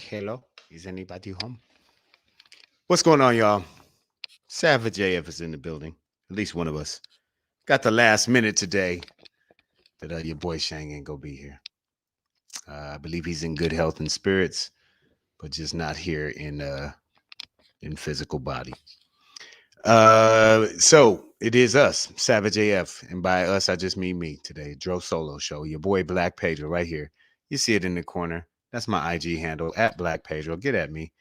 Hello, is anybody home? What's going on, y'all? Savage AF is in the building. At least one of us. Got the last minute today that your boy Shang ain't gonna be here. I believe he's in good health and spirits, but just not here in physical body. So it is us, Savage AF, and by us I just mean me today. Dro Solo Show. Your boy Black Pedro right here. You see it in the corner. That's my IG handle at Black Pedro. Get at me.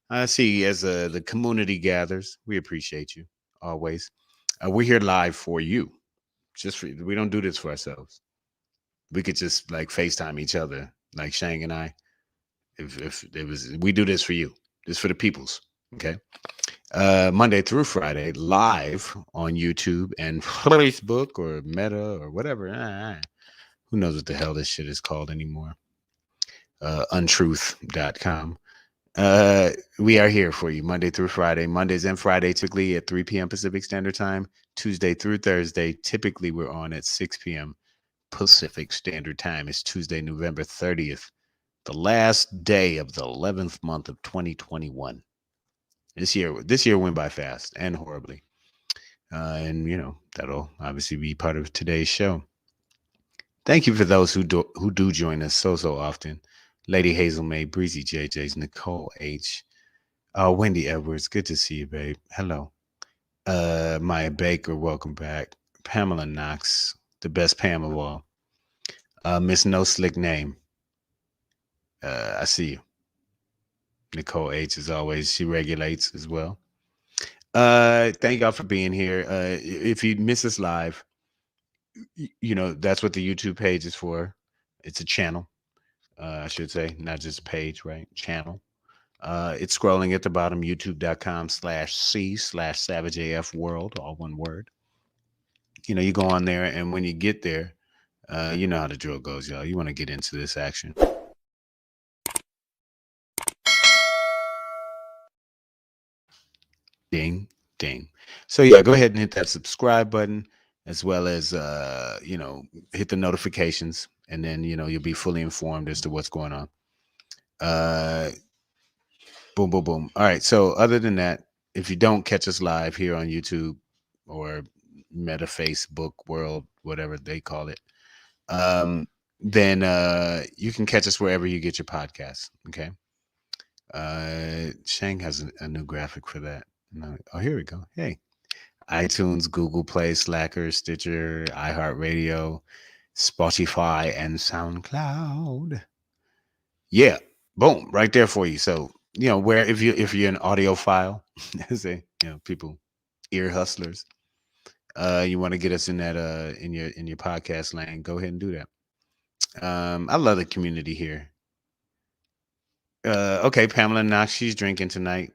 I see as the community gathers. We appreciate you always. We're here live for you. We don't do this for ourselves. We could just like FaceTime each other, like Shang and I. If it was, we do this for you. This for the peoples. Okay. Monday through Friday, live on YouTube and Facebook or Meta or whatever. Who knows what the hell this shit is called anymore? Untruth.com. We are here for you Monday through Friday. Mondays and Friday, typically at 3 p.m. Pacific Standard Time. Tuesday through Thursday, typically we're on at 6 p.m. Pacific Standard Time. It's Tuesday, November 30th, the last day of the 11th month of 2021. This year went by fast and horribly. And that'll obviously be part of today's show. Thank you for those who do join us so often. Lady Hazel May, Breezy JJ's, Nicole H, Wendy Edwards, good to see you, babe. Hello. Maya Baker, welcome back. Pamela Knox, the best Pam of all. Miss No Slick Name, I see you. Nicole H, as always, she regulates as well. Thank y'all for being here. If you miss us live, that's what the YouTube page is for. It's a channel, I should say, not just a page, right? Channel. It's scrolling at the bottom, youtube.com/c/SavageAF World, all one word. You go on there, and when you get there, you know how the drill goes, y'all. You want to get into this action. Ding, ding. So yeah, go ahead and hit that subscribe button, as well as hit the notifications, and then you'll be fully informed as to what's going on. Boom, boom, boom. All right. So other than that, if you don't catch us live here on YouTube or Meta Facebook World, whatever they call it, then you can catch us wherever you get your podcasts. Okay. Shang has a new graphic for that. No, oh, here we go. Hey, iTunes, Google Play, Slacker, Stitcher, iHeartRadio, Spotify, and SoundCloud. Yeah, boom, right there for you. So where if you're an audiophile, say people, ear hustlers, you want to get us in that in your podcast lane, go ahead and do that. I love the community here. Okay, Pamela Knox, she's drinking tonight.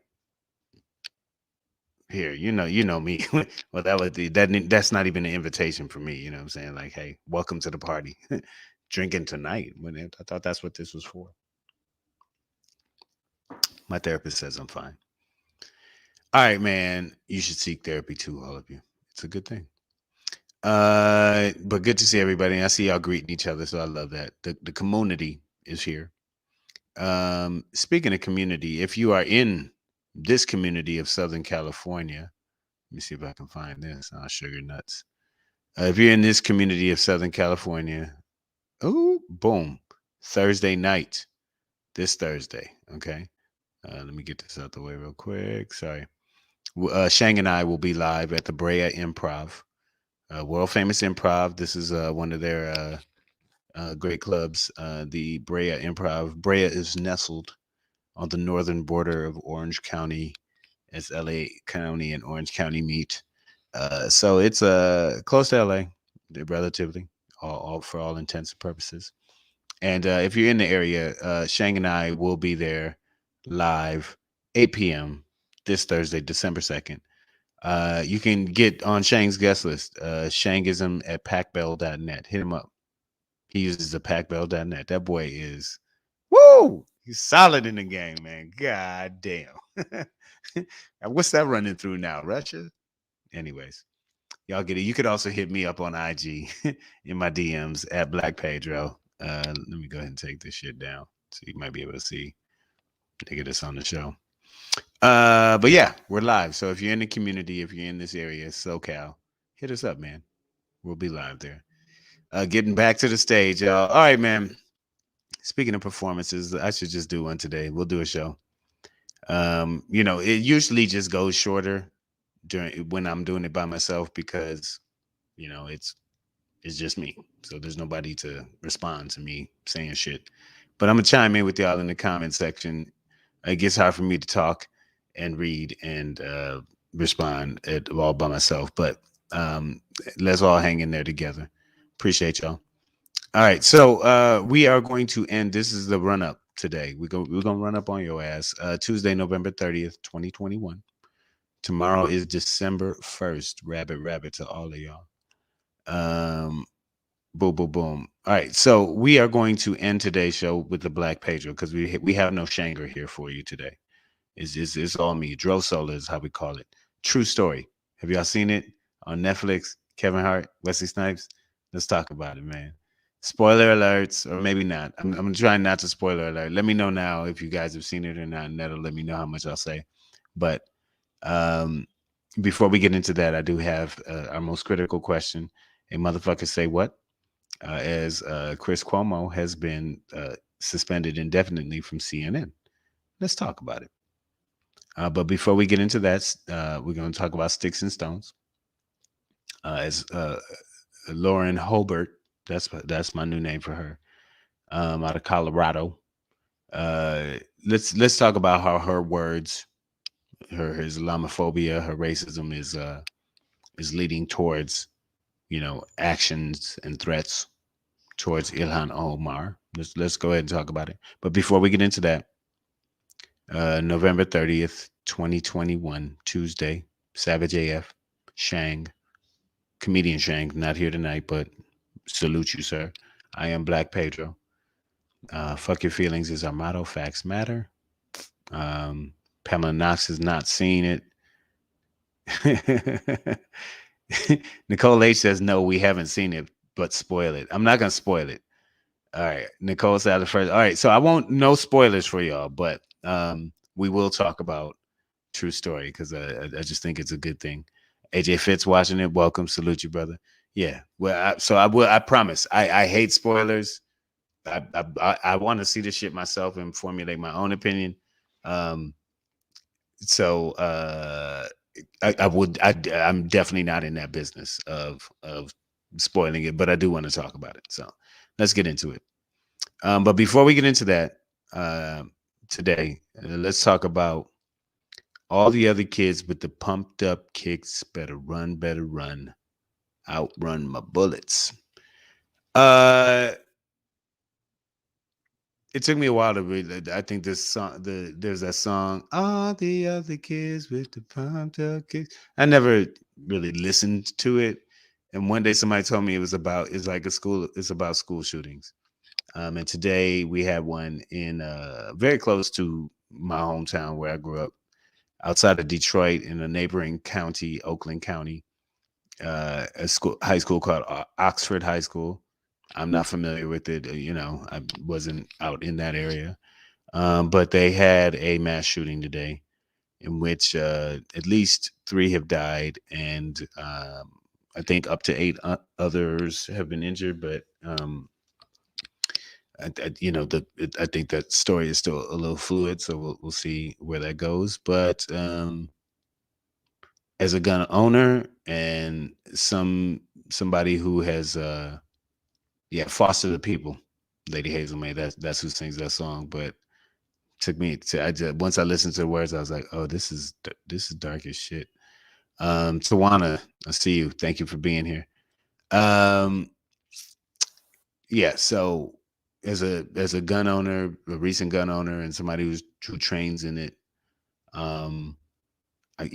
Here, you know me. Well, that's not even an invitation for me. You know what I'm saying? Like, hey, welcome to the party. Drinking tonight. I thought that's what this was for. My therapist says I'm fine. All right, man. You should seek therapy too, all of you. It's a good thing. But good to see everybody. I see y'all greeting each other, so I love that. The community is here. Speaking of community, if you are in this community of Southern California, let me see if I can find this. Sugar nuts. If you're in this community of Southern California, oh, boom, Thursday night, this Thursday. Okay. Let me get this out the way real quick. Sorry. Shang and I will be live at the Brea Improv, world famous improv. This is one of their great clubs. The Brea Improv. Brea is nestled on the northern border of Orange County, as LA County and Orange County meet. So it's close to LA, relatively, all for all intents and purposes. And if you're in the area, Shang and I will be there live 8 p.m. this Thursday, December 2nd. You can get on Shang's guest list, Shangism at packbell.net. Hit him up. He uses the packbell.net. That boy is, woo! He's solid in the game, man. God damn. What's that running through now? Russia? Anyways, y'all get it. You could also hit me up on IG in my DMs at Black Pedro. Let me go ahead and take this shit down so you might be able to see. Nigga, this on the show. But yeah, we're live. So if you're in the community, if you're in this area, SoCal, hit us up, man. We'll be live there. Getting back to the stage, y'all. All right, man. Speaking of performances, I should just do one today. We'll do a show. It usually just goes shorter during when I'm doing it by myself because it's just me. So there's nobody to respond to me saying shit. But I'm gonna chime in with y'all in the comment section. It gets hard for me to talk and read and respond at all by myself. But let's all hang in there together. Appreciate y'all. All right, so we are going to end. This is the run up today. We're gonna run up on your ass. Tuesday, November 30th, 2021. Tomorrow is December 1st. Rabbit to all of y'all. Um, Boom, boom, boom. All right, so we are going to end today's show with the Black Pedro because we have no Shanger here for you today. It's all me. Dro Sola is how we call it. True story. Have y'all seen it on Netflix? Kevin Hart, Wesley Snipes. Let's talk about it, man. Spoiler alerts, or maybe not. I'm trying not to spoiler alert. Let me know now if you guys have seen it or not, and that'll let me know how much I'll say. But um, before we get into that, I do have our most critical question. A motherfucker say what? As Chris Cuomo has been suspended indefinitely from CNN. Let's talk about it. But before we get into that, we're going to talk about Sticks and Stones. As Lauren Hoe-bert, that's my new name for her, out of Colorado. Let's talk about how her words, her Islamophobia, her racism is leading towards actions and threats towards Ilhan Omar. Let's go ahead and talk about it. But before we get into that, November 30th, 2021, Tuesday, Savage AF, Shang, comedian Shang, not here tonight, but salute you, sir. I am Black Pedro. Fuck your feelings is our motto. Facts matter. Pamela Knox has not seen it. Nicole H says, no, we haven't seen it, but spoil it. I'm not going to spoil it. All right. Nicole said the first. All right. So I won't, no spoilers for y'all, but we will talk about True Story because I just think it's a good thing. AJ Fitz watching it. Welcome. Salute you, brother. Yeah. Well, I promise. I hate spoilers. I want to see this shit myself and formulate my own opinion. So I'm definitely not in that business of spoiling it, but I do want to talk about it. So let's get into it. But before we get into that, uh, today, let's talk about all the other kids with the pumped up kicks. Better run, outrun my bullets. Uh, it took me a while to read that. I think this song, there's that song, all the other kids with the pumped up kicks. I never really listened to it, and one day somebody told me it's about school shootings. And today we had one in very close to my hometown where I grew up, outside of Detroit in a neighboring county, Oakland County, high school called Oxford High School. I'm not familiar with it. I wasn't out in that area. But they had a mass shooting today in which at least 3 have died, and I think up to 8 others have been injured. But I think that story is still a little fluid, so we'll see where that goes. But as a gun owner and somebody who has Yeah, Foster the People, Lady Hazel May. That's who sings that song. But took me to I just once I listened to the words, I was like, oh, this is dark as shit. Tawana, I see you. Thank you for being here. Um, yeah. So as a gun owner, a recent gun owner, and somebody who trains in it, um, I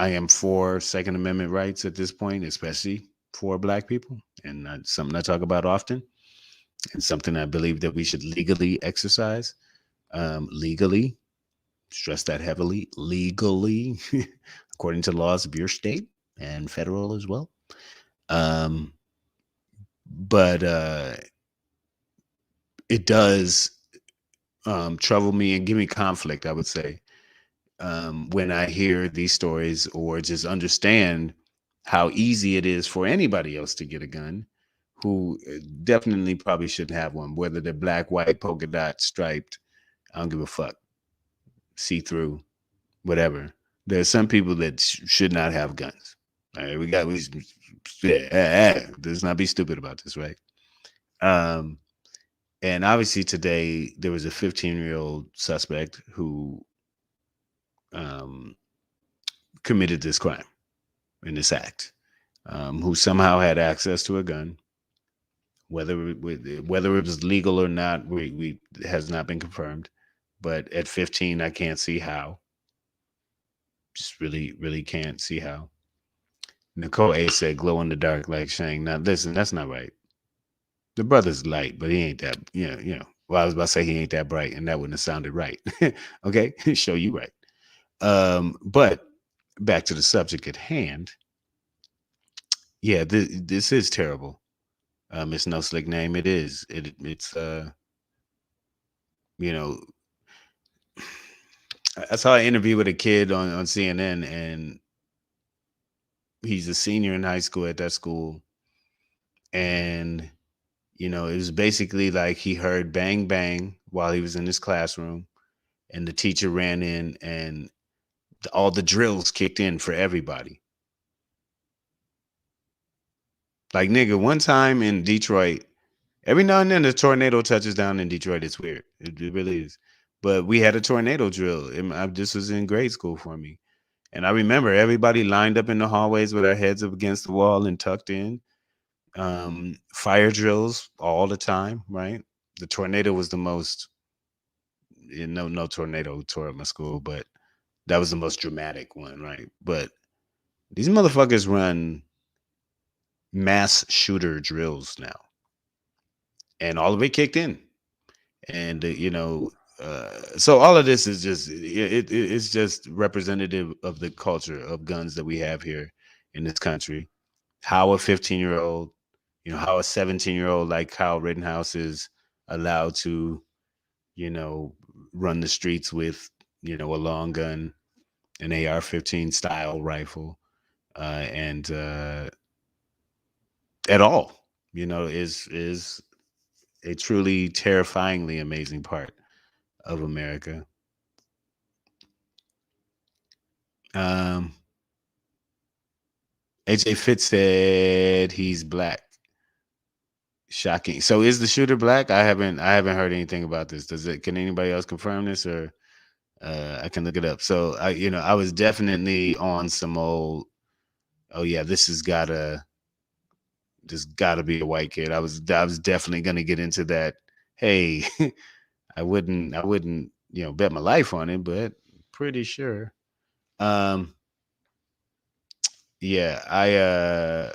am for Second Amendment rights at this point, especially for Black people, and that's something I talk about often, and something I believe that we should legally exercise. Legally, stress that heavily, legally, according to laws of your state and federal as well. Um, but it does trouble me and give me conflict, I would say, when I hear these stories or just understand how easy it is for anybody else to get a gun who definitely probably shouldn't have one, whether they're black, white, polka dot, striped. I don't give a fuck. See through, whatever. There's some people that should not have guns. All right, let's not be stupid about this, right? Um, and obviously today there was a 15-year-old suspect who um, committed this crime in this act, who somehow had access to a gun, whether it was legal or not, we has not been confirmed. But at 15, I can't see how. Just really, really can't see how. Nicole A said, "Glow in the dark like Shang." Now, listen, that's not right. The brother's light, but he ain't that. Well, I was about to say he ain't that bright, and that wouldn't have sounded right. Okay, show you right. But back to the subject at hand. Yeah, this is terrible. It's no slick name. It is. It's you know, I saw an interview with a kid on CNN, and he's a senior in high school at that school, and it was basically like he heard bang bang while he was in his classroom, and the teacher ran in, and all the drills kicked in for everybody. Like, nigga, one time in Detroit, every now and then a tornado touches down in Detroit. It's weird. It really is. But we had a tornado drill. This was in grade school for me. And I remember everybody lined up in the hallways with our heads up against the wall and tucked in. Fire drills all the time, right? The tornado was the most, no tornado tore up my school, but that was the most dramatic one, right? But these motherfuckers run mass shooter drills now, and all of it kicked in. And so all of this is just it's just representative of the culture of guns that we have here in this country. How a 15-year-old, how a 17-year-old like Kyle Rittenhouse is allowed to, you know, run the streets with, a long gun, an AR-15 style rifle, and at all, is a truly terrifyingly amazing part of America. Um, AJ Fitz said he's black. Shocking. So is the shooter black? I haven't heard anything about this. Can anybody else confirm this, or I can look it up. So I was definitely on some old, oh yeah, this gotta be a white kid. I was definitely gonna get into that. Hey, I wouldn't, bet my life on it, but pretty sure. Um, yeah,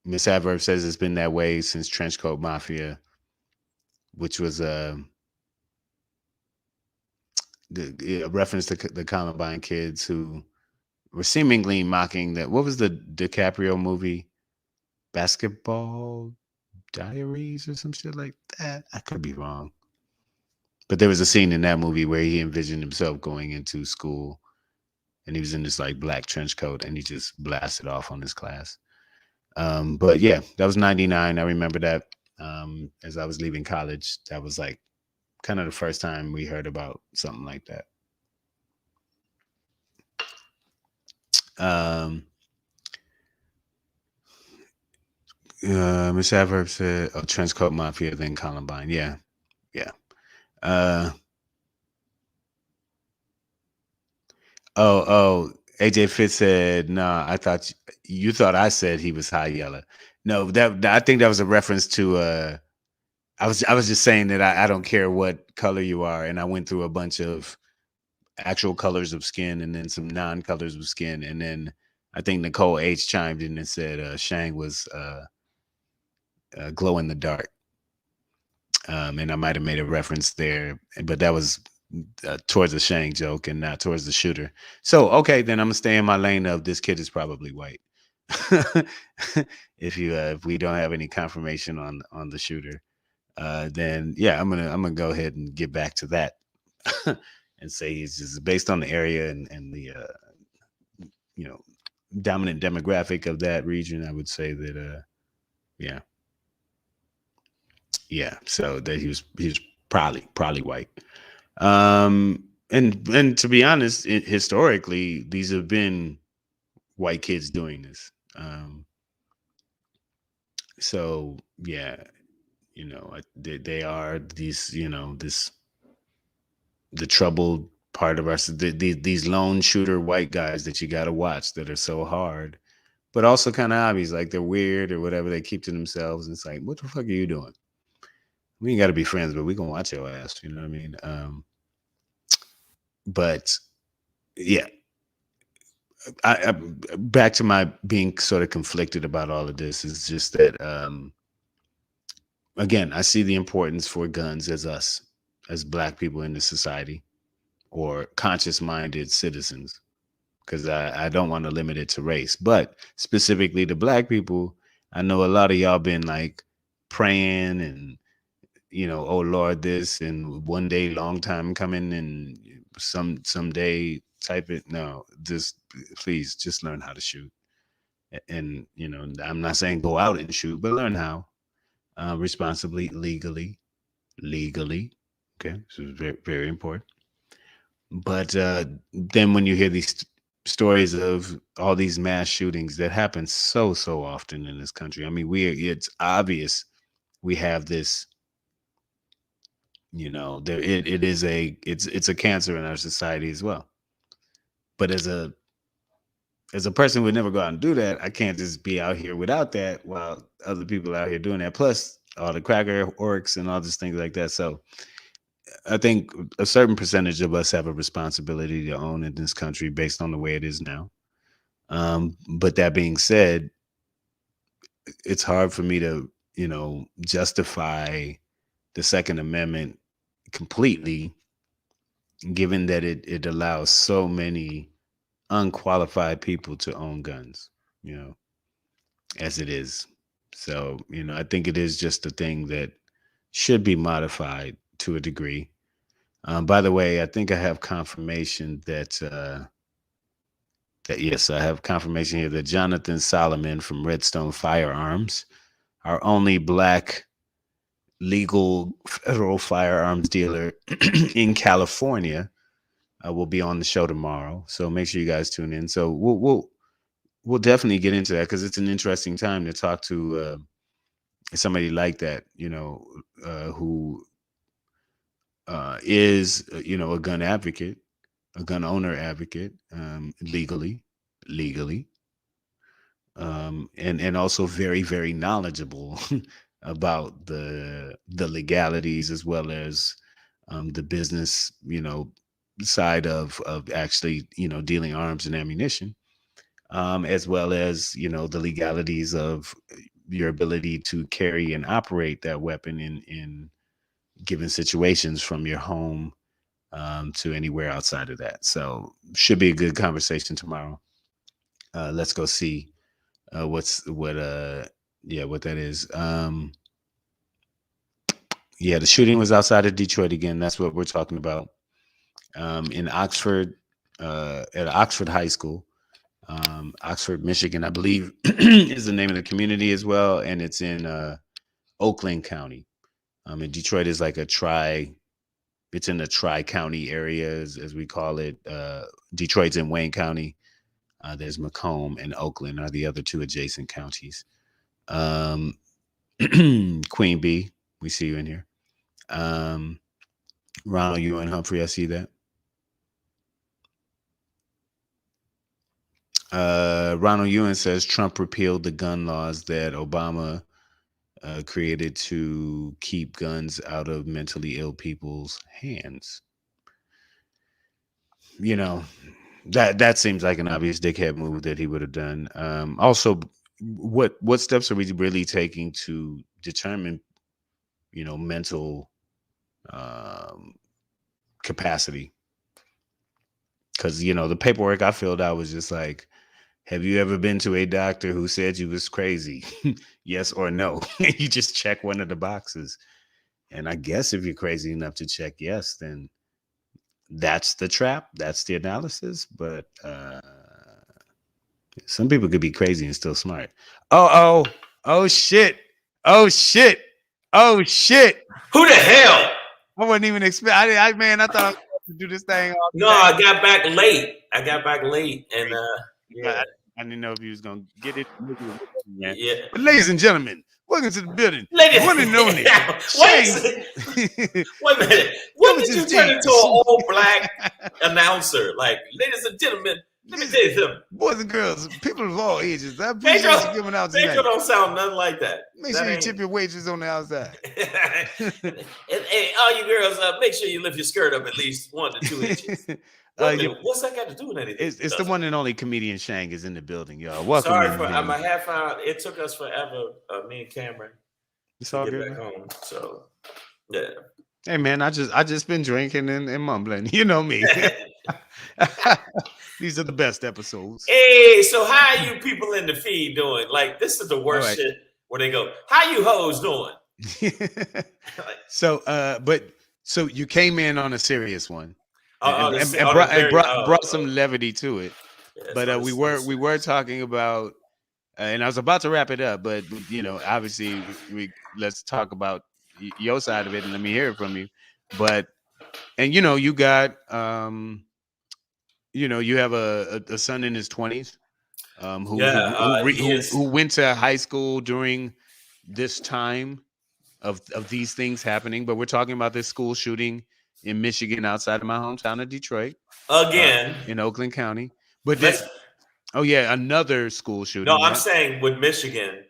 Miss Adverb says it's been that way since Trenchcoat Mafia, which was a reference to the Columbine kids who were seemingly mocking that. What was the DiCaprio movie? Basketball Diaries or some shit like that. I could be wrong. But there was a scene in that movie where he envisioned himself going into school, and he was in this like black trench coat, and he just blasted off on his class. But yeah, that was 99. I remember that, as I was leaving college. That was like kind of the first time we heard about something like that. Um, Miss Adverb said, "Oh, Trenchcoat Mafia, then Columbine." Yeah, yeah. Uh, oh. AJ Fitz said, "Nah, I thought you thought I said he was high yellow." No, I think that was a reference to. I was just saying that I don't care what color you are, and I went through a bunch of actual colors of skin and then some non-colors of skin, and then I think Nicole H chimed in and said Shang was glow in the dark. And I might have made a reference there, but that was towards the Shang joke and not towards the shooter. So okay, then I'm gonna stay in my lane of this kid is probably white. If we don't have any confirmation on the shooter, then yeah, I'm gonna go ahead and get back to that and say he's just based on the area and the you know dominant demographic of that region. I would say that yeah, yeah, so that he was probably white. And to be honest, historically, these have been white kids doing this. So yeah, they are these, this the troubled part of our these lone shooter white guys that you got to watch that are so hard, but also kind of obvious, like they're weird or whatever. They keep to themselves, and it's like, what the fuck are you doing? We ain't got to be friends, but we gonna watch your ass. You know what I mean? But yeah, I back to my being sort of conflicted about all of this is just that again, I see the importance for guns as us, as black people in the society or conscious minded citizens, because I don't want to limit it to race, but specifically to black people. I know a lot of y'all been like praying and oh Lord, this and one day, long time coming, and someday type it. No, just please just learn how to shoot. And I'm not saying go out and shoot, but learn how responsibly, legally. Okay, this is very very important. But then when you hear these stories of all these mass shootings that happen so often in this country, I mean, it's obvious we have this. There it is it's a cancer in our society as well. But as a person who would never go out and do that, I can't just be out here without that while other people are out here doing that. Plus all the cracker orcs and all these things like that. So I think a certain percentage of us have a responsibility to own in this country based on the way it is now. But that being said, it's hard for me to, justify the Second Amendment completely, given that it allows so many unqualified people to own guns, you know, as it is. So, I think it is just a thing that should be modified to a degree. By the way, I think I have confirmation that yes, I have confirmation here that Jonathan Solomon from Redstone Firearms, our only black legal federal firearms dealer in California, will be on the show tomorrow. So make sure you guys tune in. So we'll definitely get into that because it's an interesting time to talk to somebody like that, who is a gun advocate, a gun owner advocate, legally, and also very very knowledgeable about the legalities as well as the business side of actually dealing arms and ammunition, as well as the legalities of your ability to carry and operate that weapon in given situations from your home to anywhere outside of that. So should be a good conversation tomorrow. Let's go see what that is. Yeah, the shooting was outside of Detroit again. That's what we're talking about. In Oxford, at Oxford High School, Oxford, Michigan, I believe is the name of the community as well, and it's in Oakland County. And Detroit is like a tri. It's in the tri-county area, as we call it. Detroit's in Wayne County. There's Macomb and Oakland are the other two adjacent counties. Um, Queen B, we see you in here. Um, Ronald, you and Humphrey, I see that. Ronald Ewan says Trump repealed the gun laws that Obama created to keep guns out of mentally ill people's hands. You know, that seems like an obvious dickhead move that he would have done. Also, what steps are we really taking to determine, mental um, capacity? Because the paperwork I filled out was just like, have you ever been to a doctor who said you was crazy? Yes or no? You just check one of the boxes. And I guess if you're crazy enough to check yes, then that's the trap. That's the analysis. But some people could be crazy and still smart. Oh shit. Oh shit. Oh shit. Who the hell? I wasn't even expect. Man, I thought I was supposed to do this thing all No, day. I got back late. And yeah, I, I didn't know if you was gonna get it, man. yeah. But ladies and gentlemen, welcome to the building. The Ladies, one and only wait, Shane. wait a minute. When Give us did his you turn into an deeds. old black announcer? Like, ladies and gentlemen, let me tell you something. Boys and girls, people of all ages, I appreciate Pedro, you coming out Pedro tonight. don't sound nothing like that. Make That sure you ain't. tip your waitress on the outside. And all you girls, make sure you lift your skirt up at least 1 to 2 inches. Wait a minute, what's that got to do with anything? It's the one and only comedian Shang is in the building, y'all. Welcome Sorry in. for I'm a half hour. It took us forever, me and Cameron, It's to all get good, back man. home. So yeah. Hey man, I just been drinking and mumbling. You know me. These are the best episodes. Hey, so how are you people in the feed doing? Like, this is the All worst right. shit where they go, "How you hoes doing?" Like, So you came in on a serious one, on and a very brought some levity to it. yeah, it's But on we the- on the were serious. talking about, and I was about to wrap it up. But obviously, we let's talk about your side of it, and let me hear it from you. But and you got you have a son in his 20s, Yeah, he is. who went to high school during this time of these things happening. But we're talking about this school shooting in Michigan, outside of my hometown of Detroit, Again, in Oakland County. But let's. oh yeah, another school No, shooting. I'm Yep. saying with Michigan,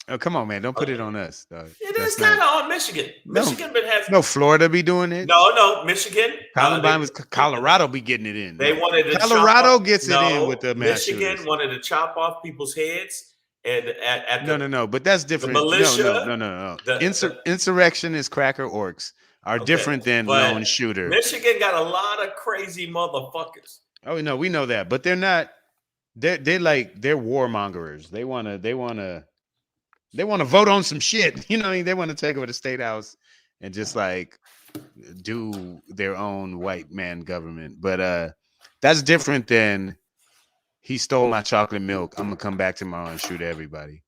Oh come on, man! Don't put it okay, on us. it is That's kind not of on Michigan. no Michigan been has no. Florida be doing it. no Michigan. Columbine was Colorado be getting it in. They No, wanted to chop off. Colorado gets it in with No, the mass Michigan shooters. wanted to chop off people's heads, and at No. But that's the different. militia, No. the Insurrectionist cracker orcs are okay, different than but lone shooter. Michigan got a lot of crazy motherfuckers. Oh no, we know that, but they're not. They're warmongers. They want to vote on some shit. You know, what I mean? They want to take over the state house and just like do their own white man government. But that's different than he stole my chocolate milk. I'm gonna come back tomorrow and shoot everybody.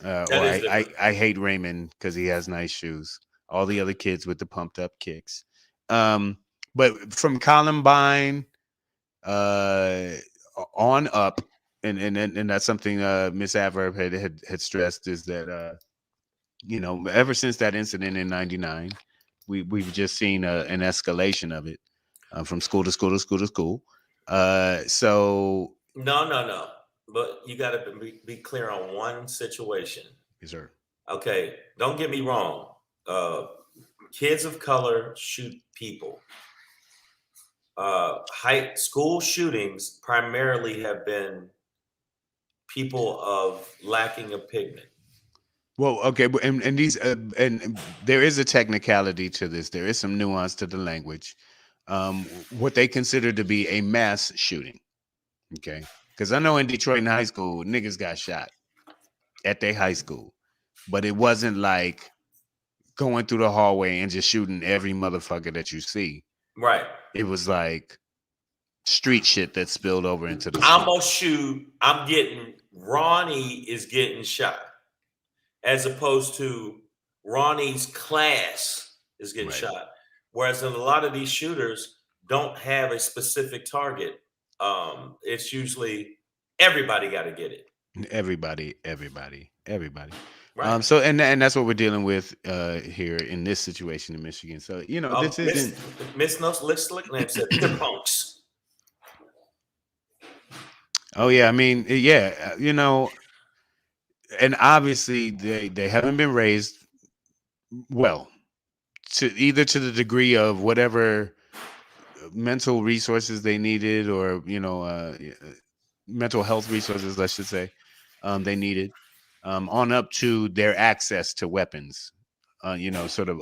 That Or is I different. I hate Raymond because he has nice shoes. All the other kids with the pumped up kicks. Um, but from Columbine uh on up, and that's something Miss Adverb had stressed, is that ever since that incident in '99, we've just seen an escalation of it, from school to school to school to school. So No. But you got to be clear on one situation. yes, sir. Okay, don't get me wrong. Uh, Kids of color shoot people. High school shootings primarily have been people of lacking of pigment. Well, okay, and these and there is a technicality to this. There is some nuance to the language. What they consider to be a mass shooting. Okay, because I know in Detroit in high school, niggas got shot at their high school, but it wasn't like going through the hallway and just shooting every motherfucker that you see. Right. It was like street shit that spilled over into the I'm school. gonna shoot. I'm getting Ronnie is getting shot, as opposed to Ronnie's class is getting Right. shot. Whereas in a lot of these shooters don't have a specific target. It's usually everybody got to get it. Everybody. everybody. Right. So and that's what we're dealing with here in this situation in Michigan. So this isn't. Miss No Slick Lamb said they're punks. Oh yeah, I mean yeah, and obviously they haven't been raised well to either to the degree of whatever mental resources they needed or mental health resources, I should say, they needed, on up to their access to weapons, sort of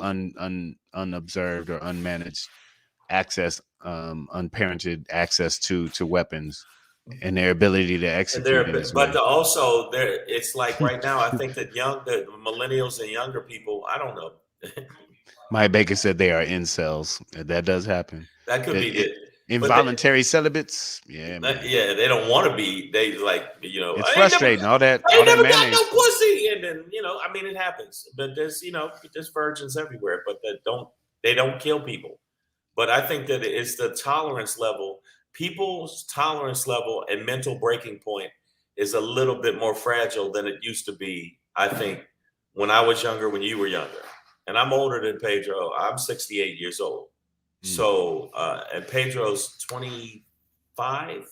unobserved or unmanaged access, unparented access to weapons and their ability to And execute they're, in this but way. also there, it's like right now. I think that the millennials and younger people. I don't know. Mike Baker said they are incels. That does happen. That could be it. But Involuntary celibates. Yeah, man. yeah, they don't want to be. They like It's I ain't never frustrating. All I ain't that never got no mayonnaise stuff. pussy, and then I mean it happens. But there's virgins everywhere, but they don't kill people. But I think that it's the tolerance level. People's tolerance level and mental breaking point is a little bit more fragile than it used to be. I think when I was younger, when you were younger, and I'm older than Pedro. I'm 68 years old. Mm. So and Pedro's 25.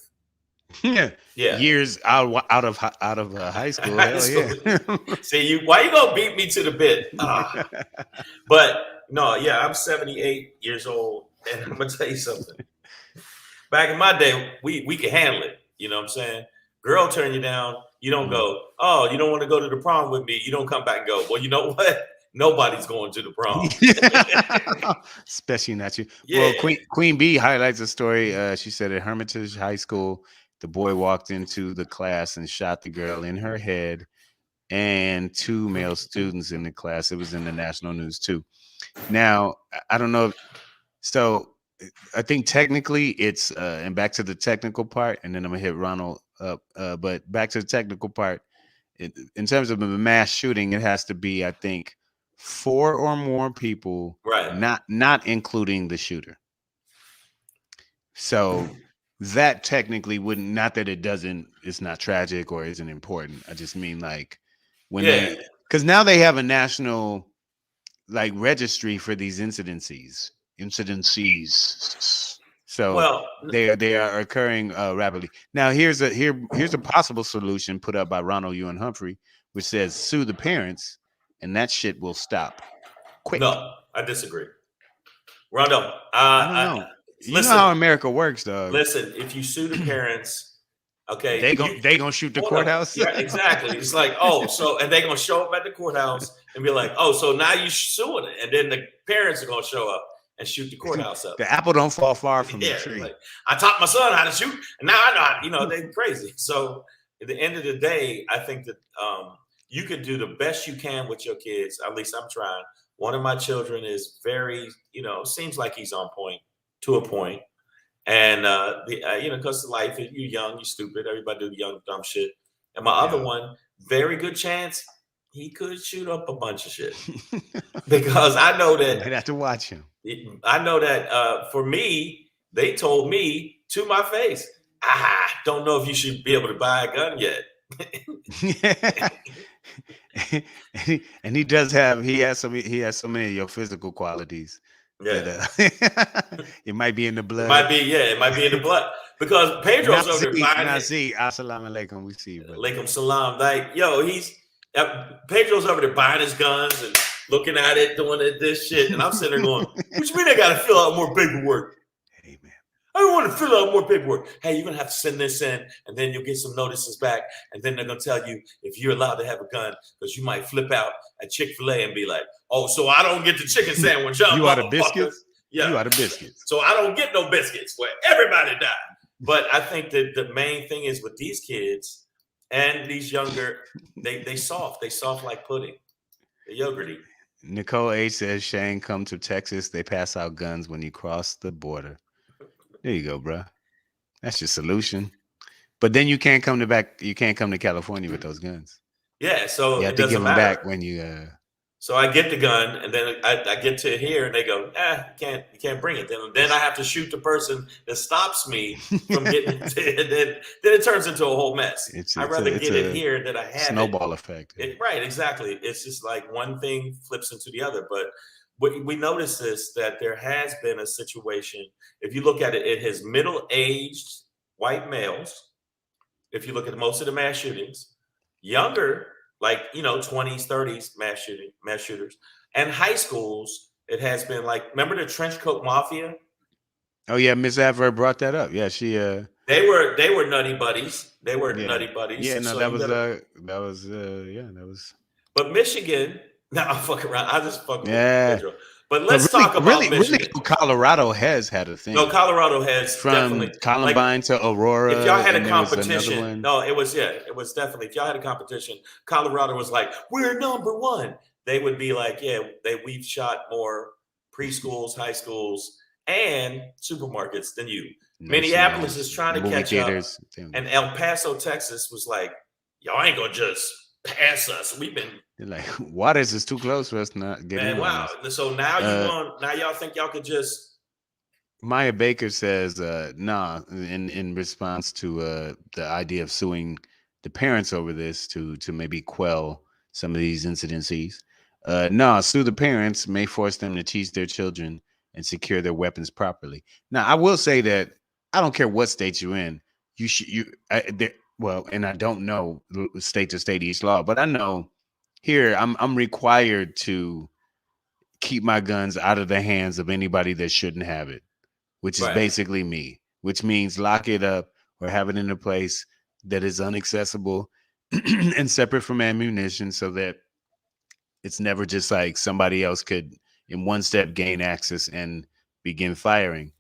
Yeah, Yeah, years out of high school. high Hell school. yeah. See you. Why you gonna beat me to the bit? But no, yeah, I'm 78 years old, and I'm gonna tell you something. Back in my day, we could handle it. You know what I'm saying? Girl turn you down, you don't Mm. go, oh, you don't want to go to the prom with me. You don't come back and go, well, you know what? Nobody's going to the prom. Especially not you. Yeah. Well, Queen B highlights a story. She said at Hermitage High School, the boy walked into the class and shot the girl in her head and two male students in the class. It was in the national news too. Now, I don't know. So I think technically it's and back to the technical part, and then I'm gonna hit Ronald up. But back to the technical part, in terms of a mass shooting, it has to be, I think, four or more people, Right. not including the shooter. So that technically wouldn't, not that it doesn't, it's not tragic or isn't important. I just mean like when Yeah. they, because now they have a national like registry for these incidencies. So Well, they are occurring rapidly. Now here's a possible solution put up by Ronald Ewan Humphrey, which says sue the parents, and that shit will stop quick. no, I disagree. Rondo, I don't know. You know how listen, America works, dog. listen. If you sue the parents, okay, They gonna shoot the hold up. courthouse. Yeah, exactly. It's like, oh, so and they're gonna show up at the courthouse and be like, oh, so now you suing it, and then the parents are gonna show up and shoot the courthouse up. The apple don't fall far from the Yeah, tree. like I taught my son how to shoot, and now I know how. They're crazy. So at the end of the day, I think that you can do the best you can with your kids. At least I'm trying. One of my children is very, seems like he's on point to a point. And because life, you're young, you're stupid. Everybody do young dumb shit. And my other Yeah. one, very good chance he could shoot up a bunch of shit because I know Might that have to watch him. for me, they told me to my face, don't know if you should be able to buy a gun yet. And he has so many of your physical qualities Yeah. that it might be in the blood. It might be in the blood because Pedro's over there buying it. Assalamu alaikum. We see, but Alaikum salam. Like, he's Pedro's over there buying his guns and looking at it, doing this shit, and I'm sitting there going, "What you mean I got to fill out more paperwork?" Hey man, I don't want to fill out more paperwork. Hey, you're gonna have to send this in, and then you'll get some notices back, and then they're gonna tell you if you're allowed to have a gun because you might flip out at Chick-fil-A and be like, "Oh, so I don't get the chicken sandwich, huh, you out of motherfuckers?" biscuits? Yeah, You out of biscuits. so I don't get no biscuits where everybody died. But I think that the main thing is with these kids and these younger, they soft like pudding, they're yogurty. Nicole H says Shane come to Texas. They pass out guns when you cross the border. There you go, bruh. That's your solution. But then you can't come to California with those guns. Yeah, so You have it to give doesn't them matter. back when you So I get the gun, and then I get to here, and they go, you can't bring it. Then I have to shoot the person that stops me from getting it. And then it turns into a whole mess. I'd rather it's get it a here that I have it. snowball effect. Right, exactly. It's just like one thing flips into the other. But we notice this that there has been a situation. If you look at it, it has middle-aged white males. If you look at most of the mass shootings, younger, like 20s, 30s mass shooters, and high schools, it has been like, remember the trench coat mafia? Oh yeah, Miss Adver brought that up. Yeah, she They were nutty buddies. They were yeah. nutty buddies. Yeah, no, So you got to, that was yeah, that was but Michigan, now I'm fucking around. I just fucking with yeah. Pedro. But But let's talk about really, Michigan. Colorado has had a No, thing Colorado has from definitely, like, Columbine to if y'all Aurora, had a and there was another competition, one. no, it was definitely, if y'all had a competition, Colorado was like, we're number one. They would be like, yeah, we've shot more preschools, high schools, and supermarkets than you. Nursing Minneapolis is homes, trying to movie catch up, theaters. Damn, and El Paso, Texas was like, y'all ain't gonna just pass us. We've been, they're like, Waters is too close for us to not get man, in on wow. this. So now Uh, now y'all think y'all could just, Maya Baker says, nah, in response to the idea of suing the parents over this to maybe quell some of these incidences. Nah, sue the parents may force them to teach their children and secure their weapons properly. Now, I will say that I don't care what state you're in. You should well, and I don't know state to state each law, but I know here I'm required to keep my guns out of the hands of anybody that shouldn't have it, which is right. basically me, which means lock it up or have it in a place that is inaccessible and separate from ammunition so that it's never just like somebody else could in one step gain access and begin firing,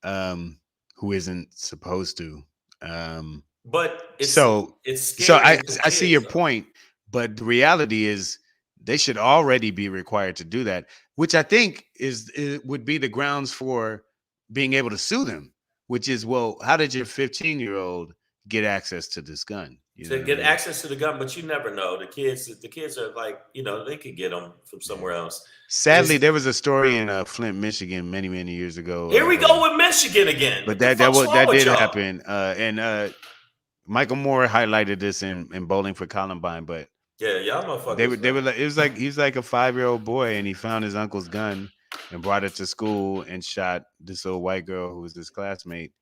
um, who isn't supposed to. Um, But so it's so scary for I see kids your though. point, but the reality is they should already be required to do that, which I think is it would be the grounds for being able to sue them, which is, well, how did your 15-year-old get access to this gun? You know To what I get mean? access to the gun, but you never know. The kids are like, they could get them from Yeah. somewhere else. Sadly, It's there was a story in Flint, Michigan, many years ago. Here we go with Michigan again. But What the fuck's wrong that with did y'all? happen. And Michael Moore highlighted this in Bowling for Columbine, but Yeah, y'all motherfuckers, they man. were like, it was like he's like a 5-year-old boy, and he found his uncle's gun and brought it to school and shot this old white girl who was his classmate.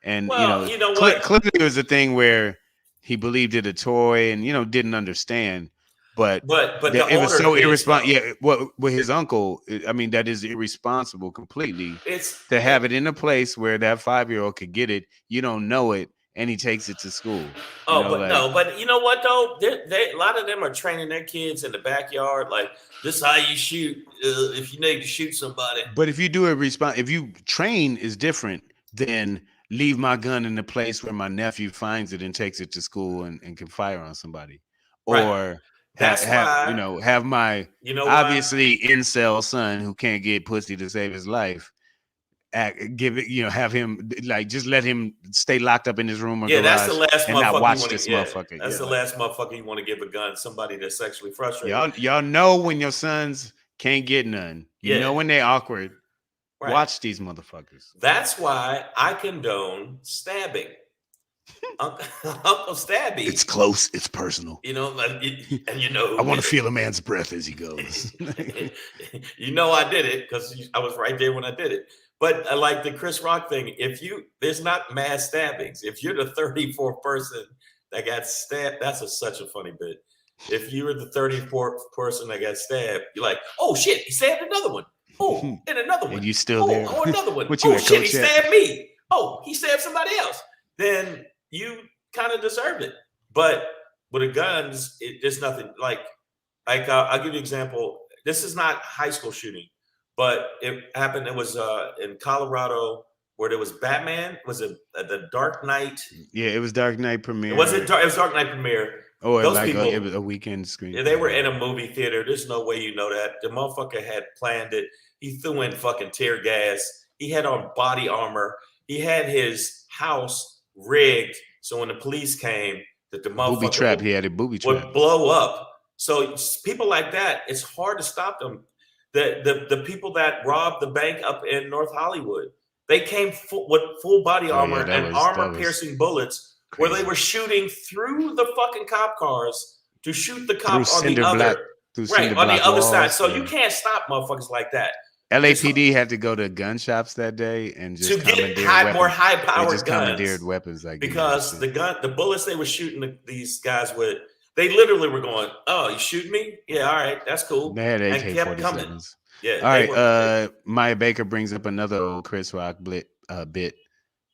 And Well, you know what? clearly it was a thing where he believed it a toy and didn't understand, but But the it was older so kids irresponsible. though, Yeah, what with his uncle, I mean, that is irresponsible completely it's to it, have it in a place where that 5-year-old could get it. You don't know it, and he takes it to school. oh, but Like. no, but you know what though? A lot of them are training their kids in the backyard. Like, this is how you shoot if you need to shoot somebody. But if you do a response, if you train is different than leave my gun in a place where my nephew finds it and takes it to school and can fire on somebody, Right. or That's why. have my You know why? obviously incel son who can't get pussy to save his life. Give it, have him like just let him stay locked up in his room or Yeah, that's the garage last and not motherfucker you watch want to. this Yeah, motherfucker. that's Yeah, the like last motherfucker you want to give a gun. Somebody that's sexually frustrated. y'all know when your sons can't get none. You Yeah, know when they awkward. right. Watch these motherfuckers. That's why I condone stabbing. Uncle, Uncle It's Stabby, close. It's personal. and you know I who want did to feel a man's breath as he goes. it. You know I did it because I was right there when I did it. But like the Chris Rock thing, there's not mass stabbings. If you're the 34th person that got stabbed, that's such a funny bit. If you were the 34th person that got stabbed, you're like, oh shit, he stabbed another one. Oh, and another one. And you still Oh, there? oh, another one. What you Oh at, shit, he coach? Yet? stabbed me. Oh, he stabbed somebody else. Then you kind of deserved it. But with the guns, there's nothing like I'll give you an example. This is not high school shooting, but it happened. It was in Colorado where there was Batman. Was it the Dark Knight? Yeah, it was Dark Knight It wasn't. premiere, It was Dark Knight premiere. or Those like it was people, a weekend screen. they were in a movie theater. There's no way you know that. The motherfucker had planned it. He threw in fucking tear gas. He had on body armor. He had his house rigged so when the police came, that the Booby motherfucker trap. He had a booby trap. would blow up. So people like that, it's hard to stop them. The people that robbed the bank up in North Hollywood, they came with full body Oh yeah, armor and that armor was piercing bullets, where they crazy. were shooting through the fucking cop cars to shoot the Through cop on the cinder block other, through right, cinder on the block other side. walls. So you Yeah. can't stop motherfuckers like that. It's LAPD had to go to gun shops that day and to just get commandeer more weapons. high They powered just commandeered guns, weapons. Like, give me that because shit. the bullets they were shooting these guys with, they literally were going, "Oh, you shoot me? Yeah, all right, that's cool," They had and AK kept coming. 47s. Yeah, All they right. were. Maya Baker brings up another old Chris Rock bit.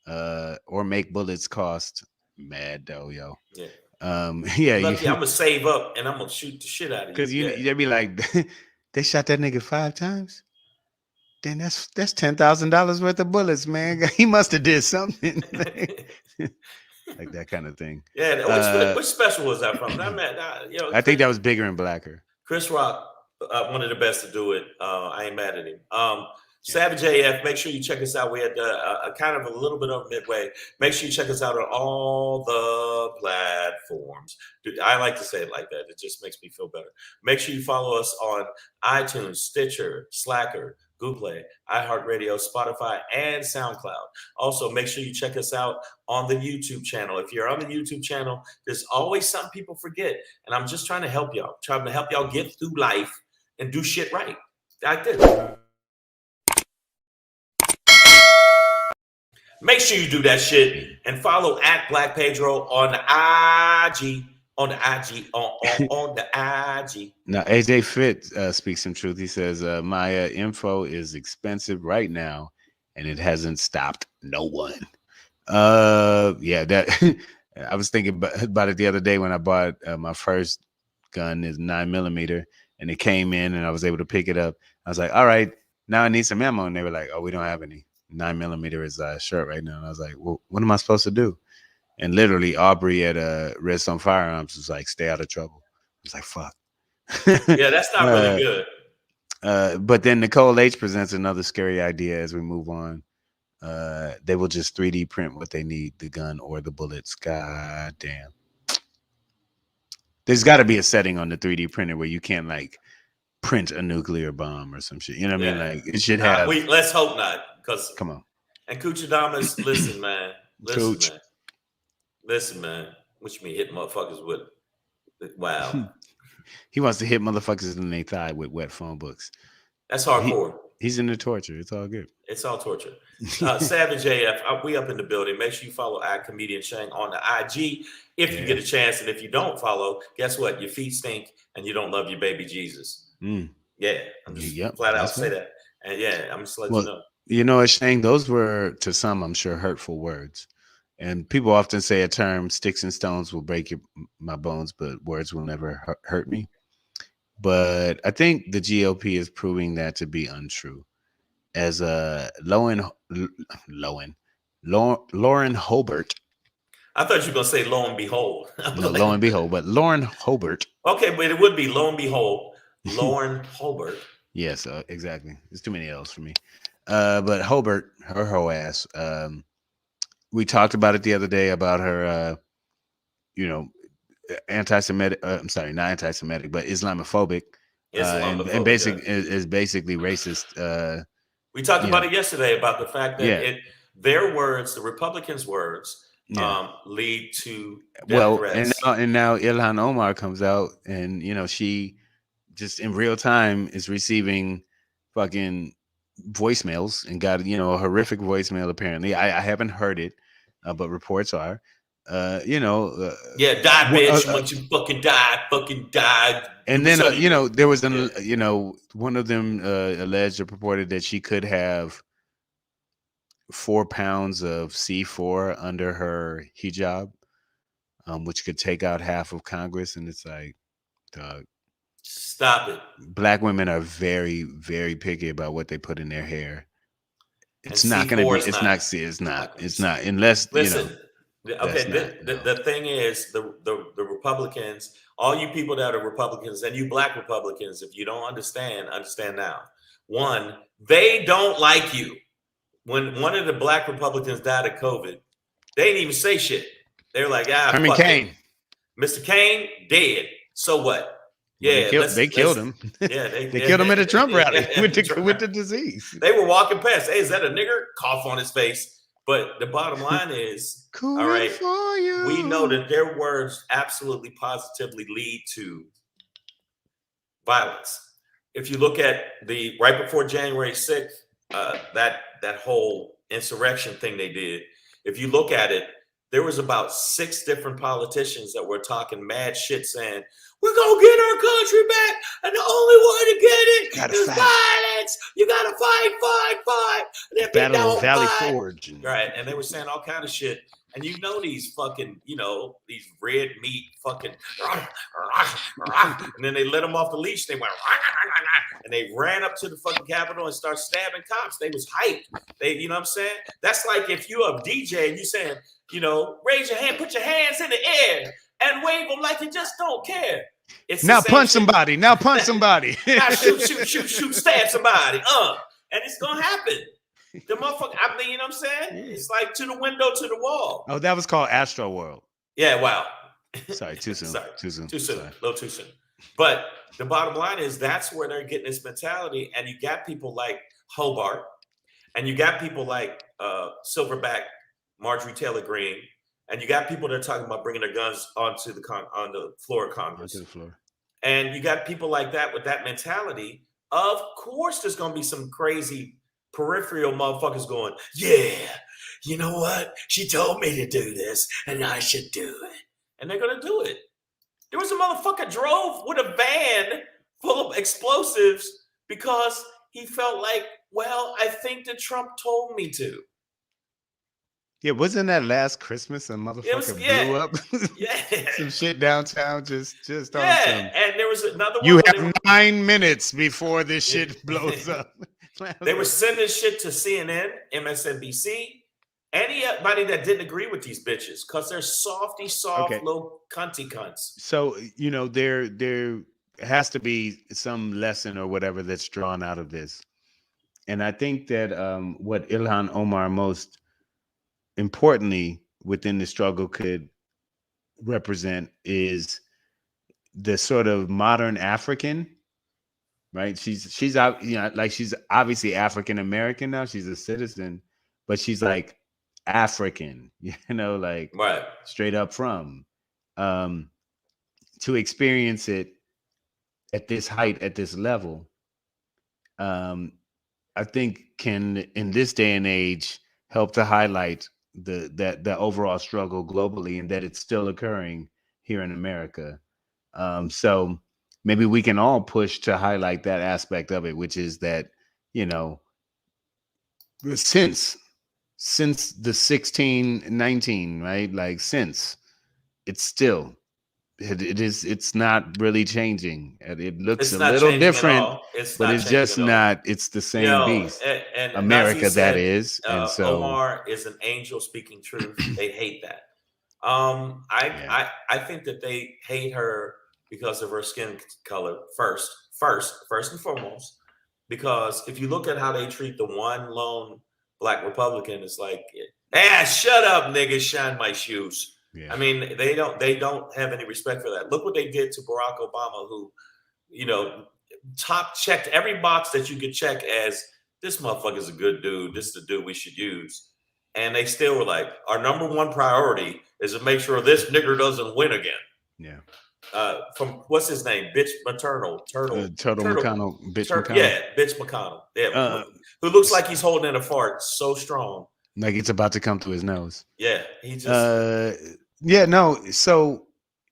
Or make bullets cost mad though, yo. Yeah, Yeah, you you lucky. I'm gonna save up and I'm gonna shoot the shit out of you. because Yeah, they'd be like, they shot that nigga 5 times. Then that's $10,000 worth of bullets, man. He must have did something like that kind of thing. yeah. Uh, Which special was that from? That man, I think that was bigger and blacker. Chris Rock, one of the best to do it. I ain't mad at him. Yeah. Savage AF, make sure you check us out. We're at a kind of a little bit of midway. Make sure you check us out on all the platforms. Dude, I like to say it like that. It just makes me feel better. Make sure you follow us on iTunes, Stitcher, Slacker, Google Play, iHeartRadio, Spotify, and SoundCloud. Also, make sure you check us out on the YouTube channel. If you're on the YouTube channel, there's always something people forget. And I'm just trying to help y'all, trying to help y'all get through life and do shit right. Like this. Make sure you do that shit and follow at Black Pedro on the IG. On the IG. On the IG. Now, AJ Fit speaks some truth. He says, Maya, info is expensive right now, and it hasn't stopped no one. Yeah, that I was thinking about it the other day when I bought my first gun is 9mm, and it came in, and I was able to pick it up. I was like, all right, now I need some ammo, and they were like, oh, we don't have any. 9mm is short right now, and I was like, well, what am I supposed to do? And literally, Aubrey at Redstone Firearms was like, stay out of trouble. I was like, fuck. Yeah, that's not really good. But then Nicole H presents another scary idea as we move on. They will just 3D print what they need, the gun or the bullets. God damn. There's got to be a setting on the 3D printer where you can't like print a nuclear bomb or some shit. You know what I mean? Like it should have. Let's hope not. Because Come on, and Kuchadamas, listen, man. Coach. Listen, man. What you mean hit motherfuckers with? Wow. He wants to hit motherfuckers in their thigh with wet phone books. That's hardcore. He's into torture. It's all good. It's all torture. Savage AF, we up in the building. Make sure you follow our comedian Shang on the IG if you get a chance. And if you don't follow, guess what? Your feet stink and you don't love your baby Jesus. Yeah, I'm just flat out say that. And yeah, I'm just letting you know. You know, Shang, those were to some, I'm sure, hurtful words. And people often say a term, sticks and stones will break my bones, but words will never hurt me. But I think the GOP is proving that to be untrue. As Lauren Hoe-bert. I thought you were going to say lo and behold. No, lo and behold, but Lauren Hoe-bert. Okay, but it would be lo and behold, Lauren Hoe-bert. Yes, exactly. There's too many L's for me. But Hoe-bert, her whole ass. We talked about it the other day about her, anti-Semitic. I'm sorry, not anti-Semitic, but Islamophobic. And basically is basically racist. We talked about it yesterday about the fact that their words, the Republicans' words, lead to death threats. And now Ilhan Omar comes out, and she just in real time is receiving fucking voicemails and got a horrific voicemail. Apparently, I haven't heard it, but reports are. Die, bitch! Once you fucking die. And then there was one of them alleged or purported that she could have 4 pounds of C4 under her hijab, which could take out half of Congress. And it's like, dog, stop it. Black women are very, very picky about what they put in their hair. It's not going to be. It's not unless listen. Okay, the thing is, the Republicans, all you people that are Republicans and you Black Republicans, if you don't understand now. One, they don't like you. When one of the Black Republicans died of COVID, they didn't even say shit. They were like, Herman Cain. Mr. Cain, dead. So what? Well, Yeah, they killed him. yeah, They killed him at a Trump rally yeah, with the disease. they were walking past. Hey, is that a nigger? Cough on his face. But the bottom line is, all Coming right, for we know you. that their words absolutely positively lead to violence. If you look at the right before January 6th, that whole insurrection thing they did, if you look at it, there was about 6 different politicians that were talking mad shit saying, we're gonna get our country back, and the only way to get it Gotta is fight. violence. You gotta fight, fight, fight. And if you Battle of don't Valley fight, Forge. right? And they were saying all kind of shit. And you know these fucking, these red meat fucking, and then they let them off the leash. They went, and they ran up to the fucking Capitol and started stabbing cops. They was hyped. You know what I'm saying? That's like if you a DJ and you saying, raise your hand, put your hands in the air and wave them like you just don't care. It's now punch somebody. Now punch somebody. Now shoot, stab somebody. And it's gonna happen. The motherfucker, I mean, you know what I'm saying? It's like to the window, to the wall. Oh, that was called Astro World. Yeah, wow. Sorry, too soon. Sorry. Too soon. A little too soon. But the bottom line is that's where they're getting this mentality. And you got people like Hoe-bert, and you got people like Silverback, Marjorie Taylor Greene, and you got people that are talking about bringing their guns on the floor of Congress. Onto the floor. And you got people like that with that mentality. Of course, there's going to be some crazy peripheral motherfuckers going, yeah, you know what? She told me to do this, and I should do it. And they're going to do it. There was a motherfucker drove with a van full of explosives because he felt like, well, I think that Trump told me to. Yeah, wasn't that last Christmas a motherfucker blew up some shit downtown just on some. And there was another one. You have 9 minutes before this shit blows up. They were sending shit to CNN, MSNBC, anybody that didn't agree with these bitches because they're soft, little cunty cunts. So, there has to be some lesson or whatever that's drawn out of this. And I think that what Ilhan Omar most importantly within the struggle could represent is the sort of modern African, right? She's out, like she's obviously African American now. She's a citizen, but she's like African, like right. Straight up from. To experience it at this height, at this level, I think can in this day and age help to highlight the overall struggle globally and that it's still occurring here in America. So maybe we can all push to highlight that aspect of it, which is that, since the 1619, right? Like since it's still, it's not really changing. It looks a little different, but it's just not. It's the same beast. And America, said, that is. And so Omar is an angel speaking truth. They hate that. I think that they hate her because of her skin color first and foremost. Because if you look at how they treat the one lone black Republican, it's like, shut up, nigga, shine my shoes. Yeah. I mean, they don't have any respect for that. Look what they did to Barack Obama, who, top checked every box that you could check as this motherfucker's a good dude. This is the dude we should use. And they still were like, our number one priority is to make sure this nigger doesn't win again. Yeah. From what's his name? Bitch McConnell. McConnell. Bitch McConnell. Yeah, Bitch McConnell. Yeah. Who looks like he's holding in a fart so strong. Like it's about to come to his nose. Yeah, he just. So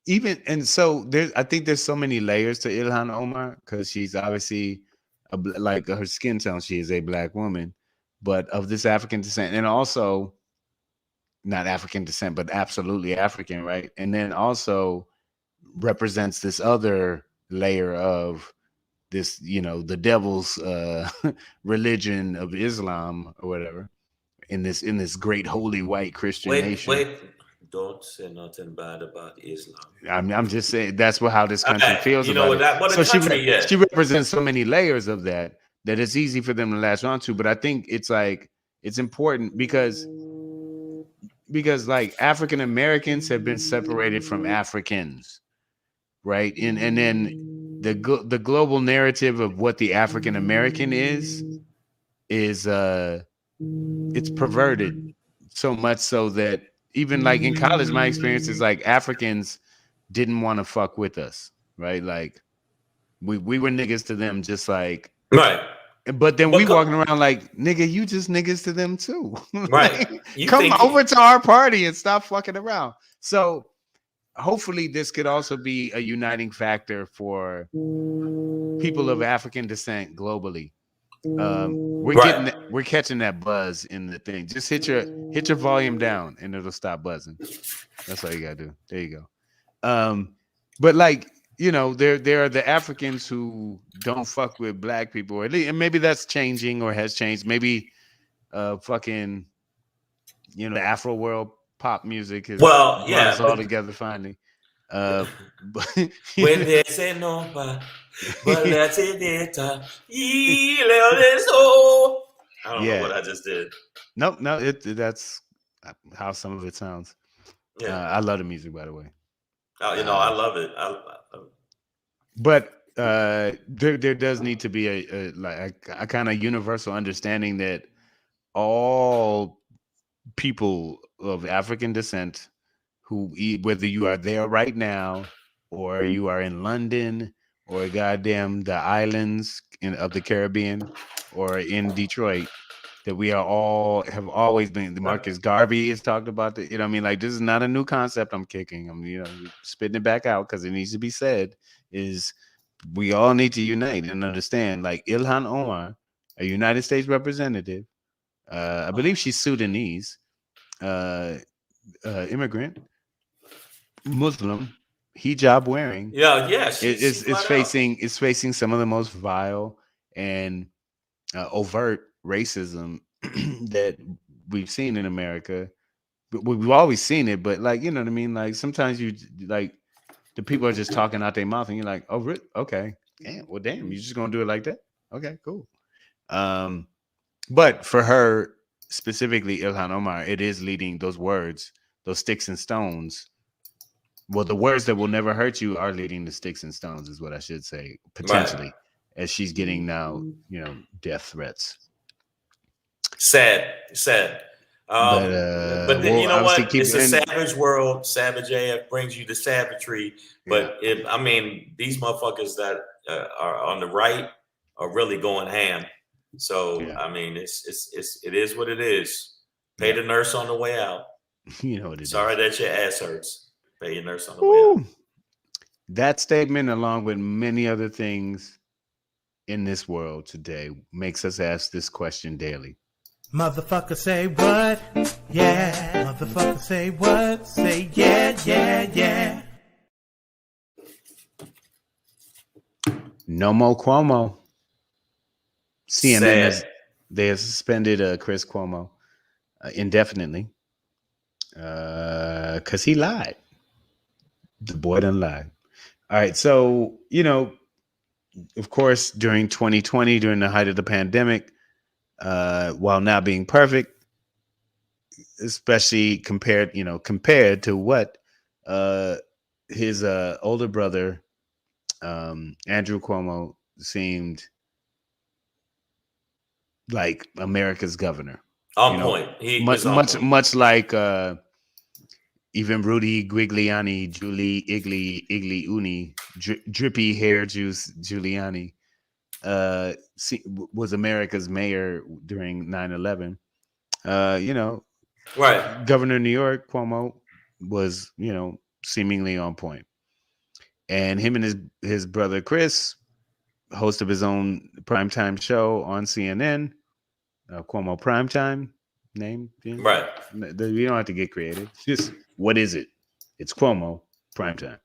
I think there's so many layers to Ilhan Omar because she's obviously like her skin tone. She is a black woman, but of this African descent, and also not African descent, but absolutely African, right? And then also represents this other layer of this, the devil's religion of Islam or whatever. In this great holy white Christian nation. Wait, don't say nothing bad about Islam. I'm just saying that's how this country feels about it. So she represents so many layers of that it's easy for them to latch onto. But I think it's like it's important because like African Americans have been separated from Africans, right? And then the global narrative of what the African American is it's perverted so much so that even like in college, my experience is like Africans didn't want to fuck with us, right? Like we were niggas to them, just like. Right. But then we But walking around like, nigga, you just niggas to them too. right. Like, You come think over to our party and stop fucking around. So hopefully this could also be a uniting factor for people of African descent globally. right. We're catching that buzz in the thing. Just hit your volume down and it'll stop buzzing. That's all you gotta do. There you go. But like, there are the Africans who don't fuck with black people, and maybe that's changing or has changed. Maybe fucking the Afro world pop music has Well, brought us yeah, all but together finally. But when they say no, but let's it I don't know yeah, what I just did. nope, no, that's how some of it sounds. Yeah. I love the music, by the way. I Uh, love it. but there does need to be a kind of universal understanding that all people of African descent whether you are there right now or you are in London or goddamn the islands of the Caribbean or in Detroit, that we are all have always been. The Right. Marcus Garvey has talked about that. What I mean? Like, this is not a new concept I'm kicking. I'm spitting it back out because it needs to be said. Is we all need to unite and understand. Like Ilhan Omar, a United States representative, I believe she's Sudanese, uh, immigrant, Muslim, hijab wearing, Yeah, yeah, she is flat out. facing some of the most vile and overt racism that we've seen in America. But we've always seen it, but like, you know what I mean? Like sometimes you like the people are just talking out their mouth and you're like, oh, really? Okay. Damn, you're just gonna do it like that? Okay, cool. Um, but for her specifically, Ilhan Omar, it is leading those words, those sticks and stones. Well, the words that will never hurt you are leading to sticks and stones, is what I should say, Right. potentially, as she's getting now, death threats. Sad, sad. But But then, you we'll know obviously what? keep It's a and savage world. Savage AF brings you the savagery. yeah, But I mean, these motherfuckers that are on the right are really going ham. So yeah, I mean, it is what it is. Pay yeah. the nurse on the way out. You know what it Sorry is. that your ass hurts. Pay your nurse on the way out. Woo. That statement, along with many other things in this world today, makes us ask this question daily. Motherfucker say what? Yeah. Motherfucker say what? Say yeah, yeah, yeah. No more Cuomo. CNN Sad. has they have suspended Chris Cuomo indefinitely because he lied. The boy done lied. All right, so of course, during 2020, during the height of the pandemic, while not being perfect, especially compared to what uh, his older brother Andrew Cuomo seemed like America's governor. On point. He Much was on much point. much like even Rudy Giuliani, Julie Igli Uni, drippy hair juice Giuliani, was America's mayor during 9/11. Uh, you know, Right. Governor of New York Cuomo was, seemingly on point. And him and his brother Chris, host of his own primetime show on CNN, Cuomo Primetime name. Right. You don't have to get creative. It's just, what is it? It's Cuomo Primetime.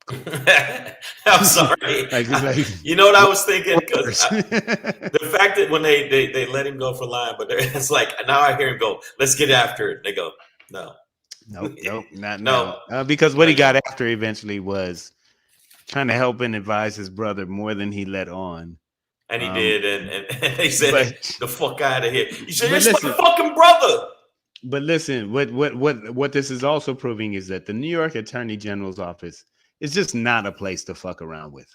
Cool. I'm sorry. like You know what I what was thinking? Because worse? the fact that when they let him go for lying, but it's like now I hear him go, "Let's get after it." They go, "No, Nope, not no, now. Because what no, he you got don't." after eventually was trying to help and advise his brother more than he let on. And he Um, did, and they said, but "The fuck out of here!" You said, but "It's my listen, fucking brother." what this is also proving is that the New York Attorney General's office is just not a place to fuck around with.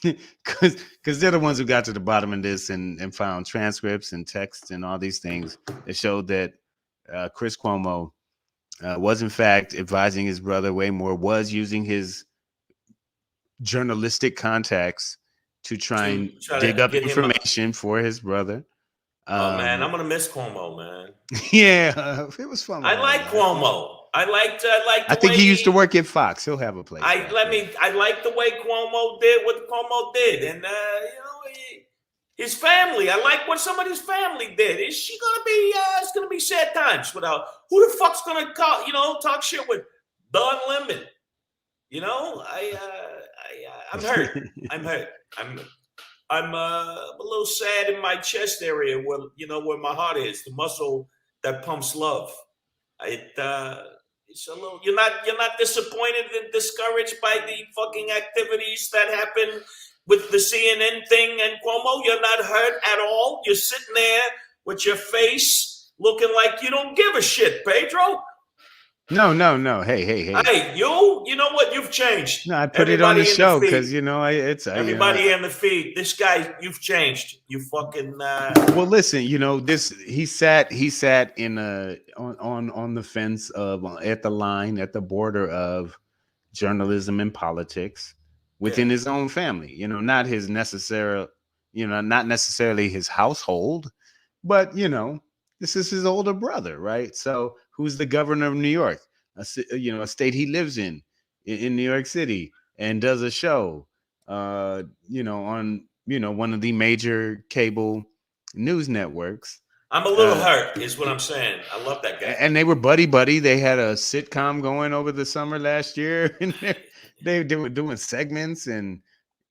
because they're the ones who got to the bottom of this and found transcripts and texts and all these things that showed that Chris Cuomo was in fact advising his brother way more, was using his journalistic contacts to try To and try dig to up get him. information for his brother. Oh man, Um, I'm gonna miss Cuomo, man. yeah, it was fun I while it like lasted. Cuomo. I like I the think way he used to he. work at Fox. He'll have a place back there. I like the way Cuomo did what Cuomo did, and his family. I like what some of his family did. Is she gonna be? It's gonna be sad times without who the fuck's gonna call? Talk shit with Don Lemon. I'm hurt. I'm hurt. I'm a little sad in my chest area where my heart is, the muscle that pumps love. It's a little. You're not disappointed and discouraged by the fucking activities that happen with the CNN thing and Cuomo. You're not hurt at all. You're sitting there with your face looking like you don't give a shit, Pedro. No, no, no. Hey, hey, hey. Hey, you know what? You've changed. No, I put it on the Everybody in the show because feed. I. Everybody in the feed. This guy, you've changed. You fucking. Well, listen, this he sat in on the fence of at the line at the border of journalism and politics Yeah. within his own family. Not necessarily his household, but this is his older brother, right? So who's the governor of New York? A state he lives in New York City, and does a show, on one of the major cable news networks. I'm a little Uh, hurt, is what I'm saying. I love that guy. and they were buddy buddy. They had a sitcom going over the summer last year, and they were doing segments and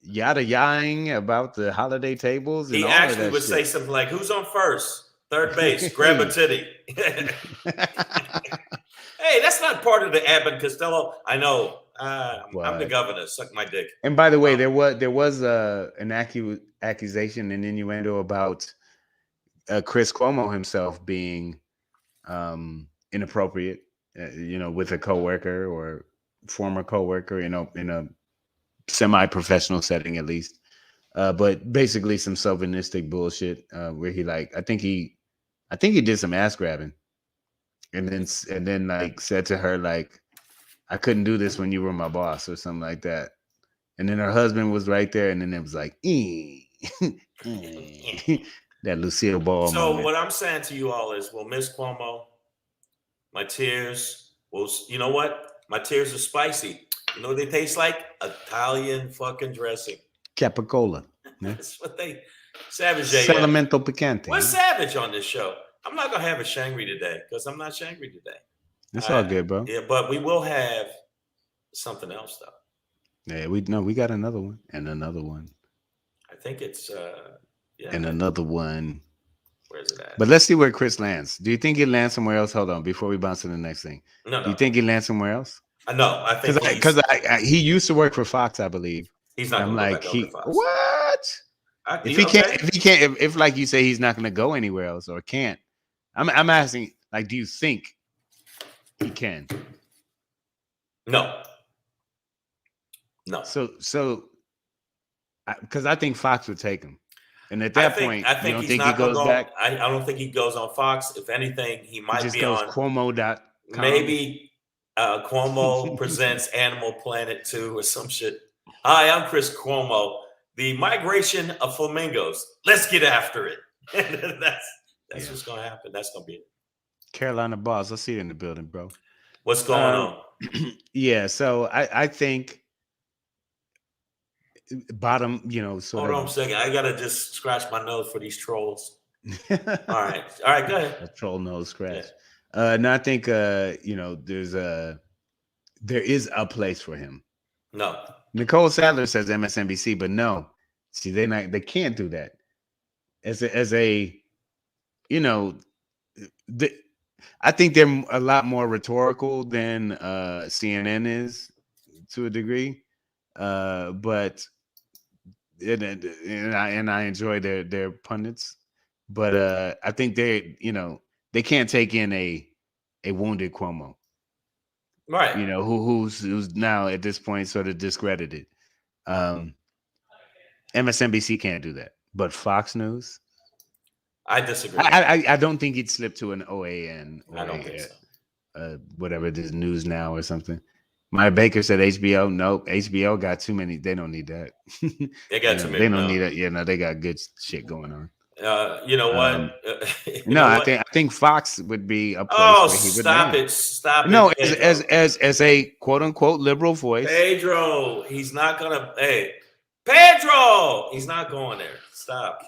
yada yaing about the holiday tables and He all of actually that would say shit. something like, "Who's on first? Third base? Grab a Hey. titty." Hey, that's not part of the Abbott Costello. I know. I'm the But governor. Suck my dick. and by the way, Um, there was an accusation and innuendo about Chris Cuomo himself being inappropriate, with a coworker or former coworker, in a semi-professional setting at least. But basically some chauvinistic bullshit, where he I think he did some ass grabbing, and then like said to her like, I couldn't do this when you were my boss or something like that. And then her husband was right there, and then it was like, that Lucille Ball so moment. what I'm saying to you all is, we'll miss Cuomo. My tears will. You know what? My tears are spicy. You know what they taste like? Italian fucking dressing. Capicola. Yeah. That's what they. Savage JF. Salamento picante. What's Yeah. Savage on this show? I'm not gonna have a Shangri today because I'm not Shangri today. It's all good, bro. Yeah, but we will have something else though. Yeah, we got another one and another one I think it's and another one. where's it at? But let's see where Chris lands. Do you think he lands somewhere else? Hold on, before we bounce to the next thing. No, Do you no. think he lands somewhere else? No, I think Because he used to work for Fox, I believe. he's And not I'm gonna go like, back over to Fox. what? If he Okay. can't, if like you say, he's not going to go anywhere else or can't. I'm asking, like, do you think he can? No. No. So, because I think Fox would take him, and at I that think point, I you think don't he's think he not gonna goes go. back? I don't think he goes on Fox. If anything, he He might just be goes on Cuomo.com. maybe Cuomo presents Animal Planet 2 or some shit. Hi, I'm Chris Cuomo. The migration of flamingos. Let's get after it. That's what's gonna happen. That's gonna be it. Carolina Boss. I see it in the building, bro. What's going on? Yeah, so I think bottom, sort Hold on a of. second. I gotta just scratch my nose for these trolls. All right, go ahead. A troll nose scratch. Yeah. No, I think there is a place for him. No, Nicole Sadler says MSNBC, but no, see, they can't do that. As a you know, the, I think they're a lot more rhetorical than CNN is to a degree, but and I enjoy their pundits, but I think they can't take in a wounded Cuomo, right. who's now at this point sort of discredited. MSNBC can't do that, but Fox News. I disagree. I don't think he'd slip to an OAN I or don't think so. whatever it is, News Now or something. Maya Baker said HBO. Nope, HBO got too many. They don't need that. They got too They many. don't No. need it. Yeah, no, they got good shit going on. You know what? You No, know I what? think Fox would be a place Oh, where he would stop land. it! Stop No, it, Pedro. as a quote unquote liberal voice. Pedro, he's not gonna. Hey, Pedro, he's not going there. Stop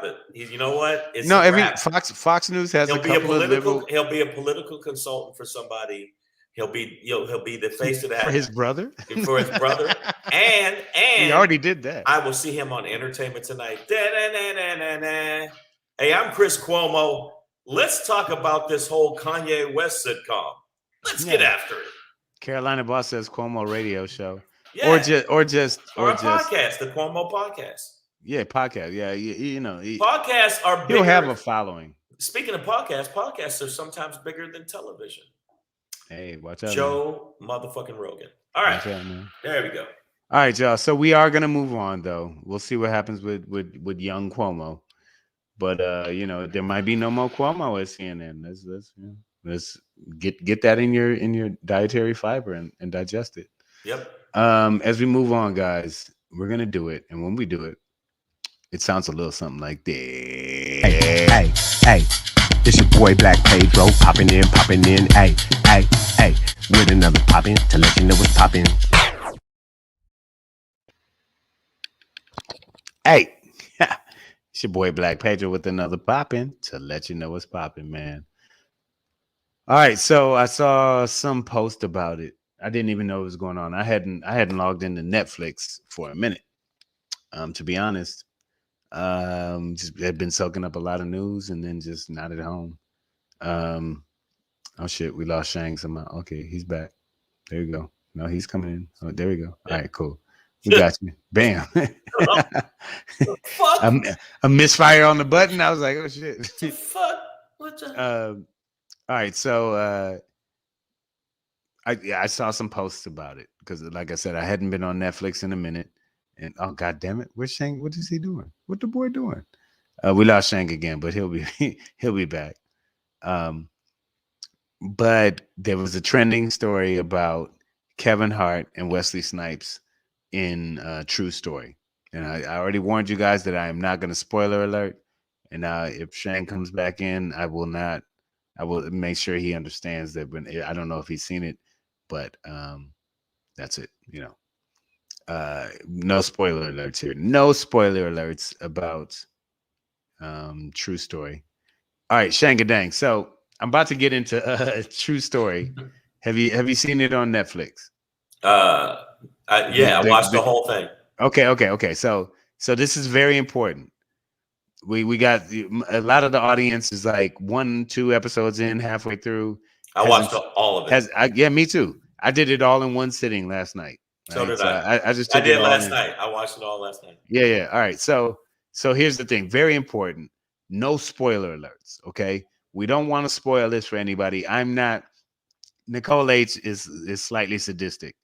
it. You know what? It's No, a every wrap. Fox News has a couple of liberal He'll be a political consultant for somebody. He'll be the face of for that his brother. for his brother, and He already did that. I will see him on Entertainment Tonight. Da-na-na-na-na-na. Hey, I'm Chris Cuomo. Let's talk about this whole Kanye West sitcom. Let's get after it. Carolina Boss says Cuomo radio show. Yeah. Or just podcast, the Cuomo podcast. Yeah, podcast. Yeah, podcasts are bigger. He'll have a following. Speaking of podcasts are sometimes bigger than television. Hey, watch out. Joe motherfucking Rogan. All right. Watch out, man. There we go. All right, y'all. So we are gonna move on though. We'll see what happens with young Cuomo. But there might be no more Cuomo at CNN. Let's get that in your dietary fiber and digest it. Yep. As we move on, guys, we're gonna do it, and when we do it, it sounds a little something like this. Hey, it's your boy Black Pedro popping in, hey, with another poppin' to let you know what's poppin'. Hey, it's your boy Black Pedro with another poppin' to let you know what's poppin', man. All right, so I saw some post about it. I didn't even know what was going on. I hadn't logged into Netflix for a minute. To be honest, just had been soaking up a lot of news and then just not at home. Oh shit, we lost Shang somehow. Okay, he's back. There you go. No, he's coming in. Oh, there we go. All right, cool. We got you. Bam. A misfire on the button. I was like, oh shit. What the fuck? What the? All right, so I saw some posts about it because, like I said, I hadn't been on Netflix in a minute, and oh god damn it, where's Shang? What is he doing? What the boy doing? We lost Shang again, but he'll be back. But there was a trending story about Kevin Hart and Wesley Snipes in True Story, and I already warned you guys that I am not going to spoiler alert. And if Shang comes back in, I will not. I will make sure he understands that. When I don't know if he's seen it, but that's it. No spoiler alerts here. No spoiler alerts about True Story. All right, Shangadang. So I'm about to get into True Story. Have you seen it on Netflix? I watched the whole thing. Okay. So this is very important. We got a lot of the audience is like 1-2 episodes in, halfway through. I watched all of it. Yeah, me too. I did it all in one sitting last night. Right? So did I. I just took did it all last night. I watched it all last night. Yeah. All right. So here's the thing. Very important. No spoiler alerts. Okay. We don't want to spoil this for anybody. I'm not. Nicole H is slightly sadistic.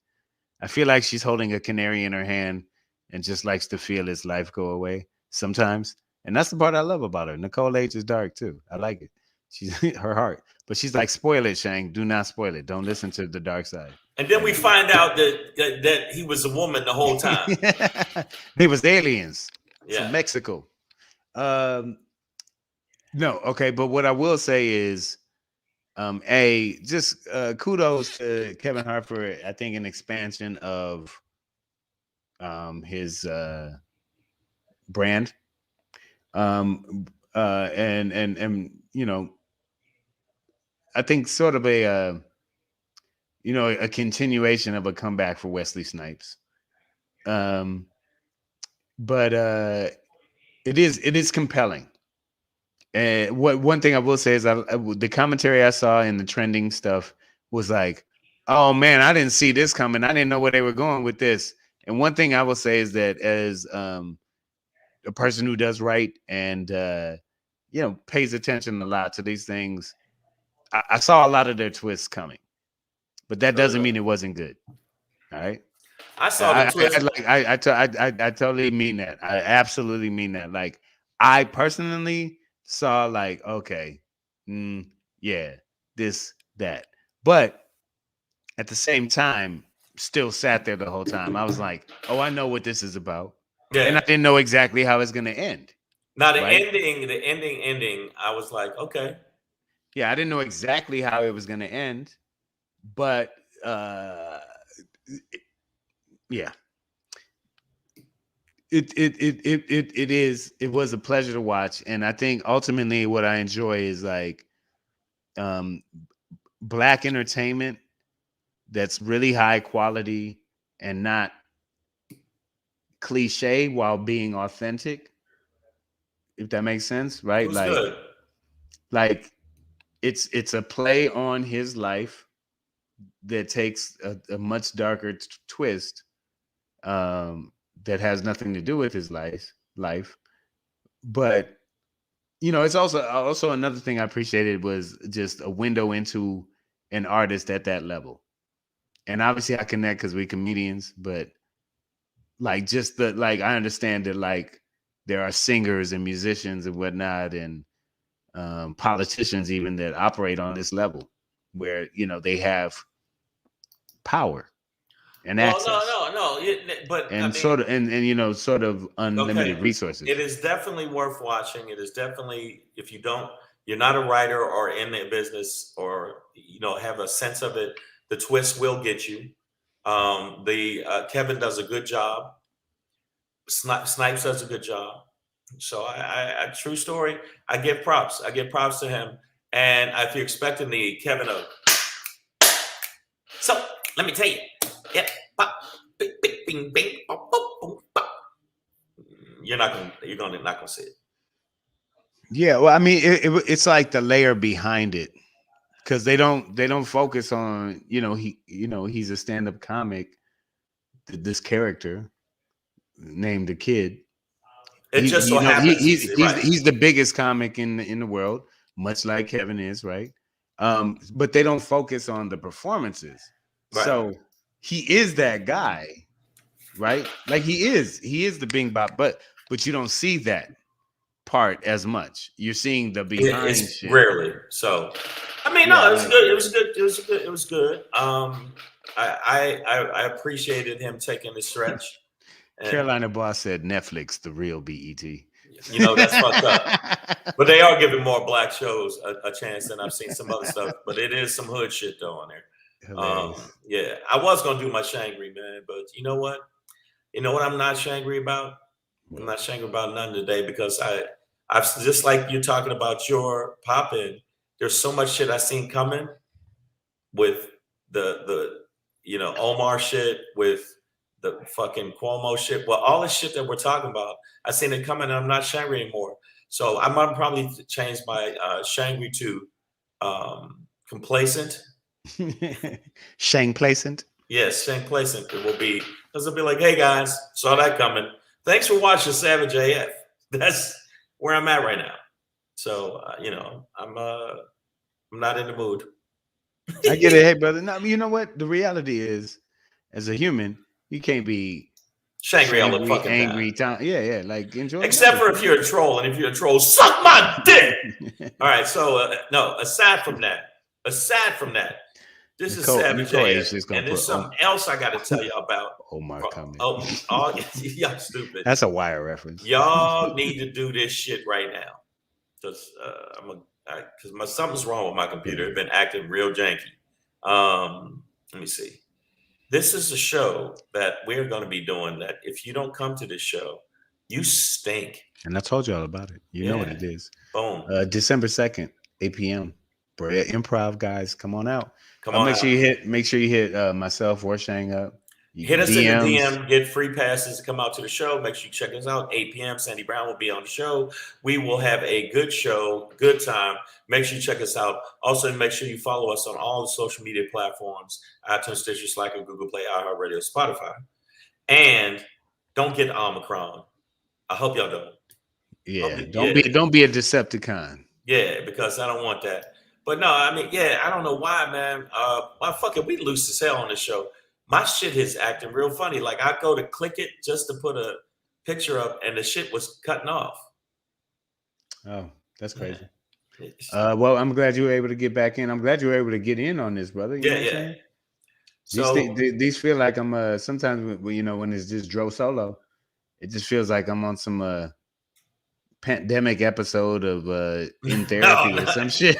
I feel like she's holding a canary in her hand and just likes to feel his life go away sometimes. And that's the part I love about her. Nicole H is dark too. I like it. She's her heart. But she's like, spoil it, Shang. Do not spoil it. Don't listen to the dark side. And then we find out that he was a woman the whole time. He was aliens from Mexico. No, okay. But what I will say is, just kudos to Kevin Hart for, I think, an expansion of his brand. And I think sort of a continuation of a comeback for Wesley Snipes. But it is compelling. And one thing I will say is the commentary I saw in the trending stuff was like, oh man, I didn't see this coming. I didn't know where they were going with this. And one thing I will say is that as a person who does write and pays attention a lot to these things, I saw a lot of their twists coming, but that doesn't mean it wasn't good. All right. I saw the twist. I totally mean that. I absolutely mean that. Like, I personally saw like, okay, yeah, this, that, but at the same time, still sat there the whole time. I was like, oh, I know what this is about, and I Yeah. didn't know exactly how it's gonna end. Now the Right? ending. I was like, okay. Yeah, I didn't know exactly how it was gonna end, but yeah, it was a pleasure to watch, and I think ultimately what I enjoy is like um black entertainment that's really high quality and not cliche while being authentic, if that makes sense, It right? was good. Like it's a play on his life that takes a much darker twist, that has nothing to do with his life. But it's also another thing I appreciated was just a window into an artist at that level. And obviously I connect because we comedians, but like just the like I understand that like there are singers and musicians and whatnot and politicians even that operate on this level where they have power and Well, access no. But I and mean, sort of unlimited okay, it resources. is definitely worth watching. It is definitely, if you're not a writer or in the business or have a sense of it, the twist will get you. The Kevin does a good job. Snipes does a good job. So true story. I give props. I give props to him. And if you're expecting the Kevin so let me tell you, yeah, pop, bing, bing, bing, bing, pop, pop, boom, pop. You're not gonna see it. Yeah, well, I mean, it's like the layer behind it because they don't focus on he's a stand up comic, this character named the kid. It He just so you know he happens he's he's he's right, he's the biggest comic in the world, much like Kevin is, right? But they don't focus on the performances. right. So he is that guy, right? Like he is the Bing Bop, but you don't see that part as much. You're seeing the behind It's shit. rarely so. I mean, Yeah, no, it was like good. It was good. It was good. It was good. I appreciated him taking the stretch, and Carolina Boss said Netflix, the real BET. that's fucked up. But they are giving more black shows a chance than I've seen some other stuff. But it is some hood shit though on there. Hilarious. Yeah, I was gonna do my Shangri man, but you know what? You know what I'm not Shangri about? I'm What? not Shangri about none today because I've just like you're talking about your pop in. There's so much shit I seen coming with the Omar shit, with the fucking Cuomo shit. Well, all the shit that we're talking about, I seen it coming, and I'm not Shangri anymore. So I might probably change my Shangri to complacent. Shane Placent. Yes, complacent. It will be because it'll be like, hey guys, saw that coming. Thanks for watching Savage AF. That's where I'm at right now. So I'm not in the mood. I get it, hey brother. No, you know what? The reality is, as a human, you can't be Shangri all the angry, fucking time. angry. Yeah. Like enjoy Except life. for if you're a troll, and if you're a troll, suck my dick. All right. So no. Aside from that, this is Savage Nicole AF, H is gonna and there's put something else I got to tell you about. Omar coming. Oh, y'all stupid. That's a Wire reference. Y'all need to do this shit right now, because something's wrong with my computer. It's been acting real janky. Let me see. This is a show that we're going to be doing. That if you don't come to this show, you stink. And I told you all about it. You know what Yeah. it is. Boom. December 2nd, 8 p.m. Brea Improv guys, come on out. Come on. Make sure you hit myself or Shang up. Hit us in the DM, get free passes to come out to the show. Make sure you check us out. 8 p.m. Sandy Brown will be on the show. We will have a good show, good time. Make sure you check us out. Also, make sure you follow us on all the social media platforms: iTunes, Stitcher, Slacker, Google Play, iHeartRadio, Spotify. And don't get Omicron. I hope y'all don't. Yeah, don't be a Decepticon. Yeah, because I don't want that. But no, I mean, yeah, I don't know why, man. Fuck it, we loose as hell on this show. my shit is acting real funny. Like I go to click it just to put a picture up, and the shit was cutting off. Oh, that's crazy. Yeah. Well, I'm glad you were able to get back in. I'm glad you were able to get in on this, brother. You know what I'm saying? So These feel like I'm sometimes when it's just Dro solo, it just feels like I'm on some pandemic episode of in therapy or some shit.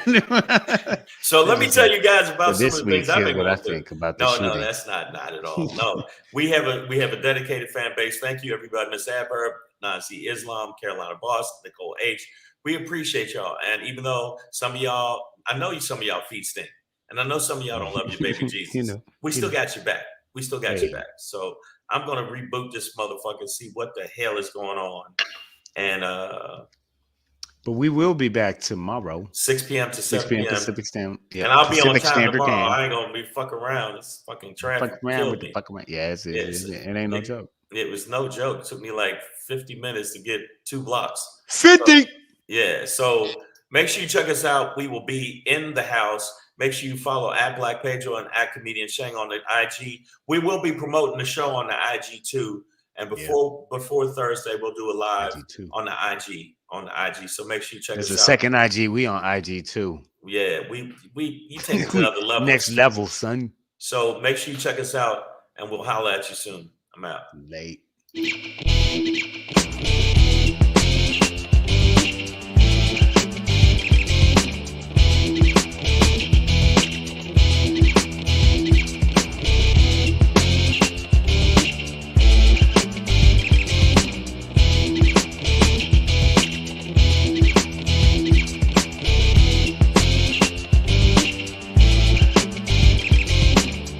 So let me tell you guys about some of this the week. things I've Here's been what I going through. think about the No, shooting. that's not at all. No, we have a dedicated fan base. Thank you, everybody. Miss Adverb, Nazi Islam, Carolina Boss, Nicole H. We appreciate y'all. And even though some of y'all, I know some of y'all feet stink, and I know some of y'all don't love your baby Jesus. We still got your back. We still got your back. So I'm gonna reboot this motherfucker, see what the hell is going on, and but we will be back tomorrow, 6 p.m. to 7 p.m. Pacific Standard. Yeah, and I'll Pacific be on time Standard tomorrow. Time. I ain't gonna be fuck around. This fucking traffic Fuck around killed with me. the fuck around. Yeah, it ain't no joke. It was no joke. It took me like 50 minutes to get 2 blocks. 50. So make sure you check us out. We will be in the house. Make sure you follow @Black Pedro and @Comedian Shang on the IG. We will be promoting the show on the IG too. And before Thursday, we'll do a live on the IG. So make sure you check us out. There's a second IG. We on IG too. Yeah, you take it to another level. Next level, son. So make sure you check us out, and we'll holler at you soon. I'm out. Late.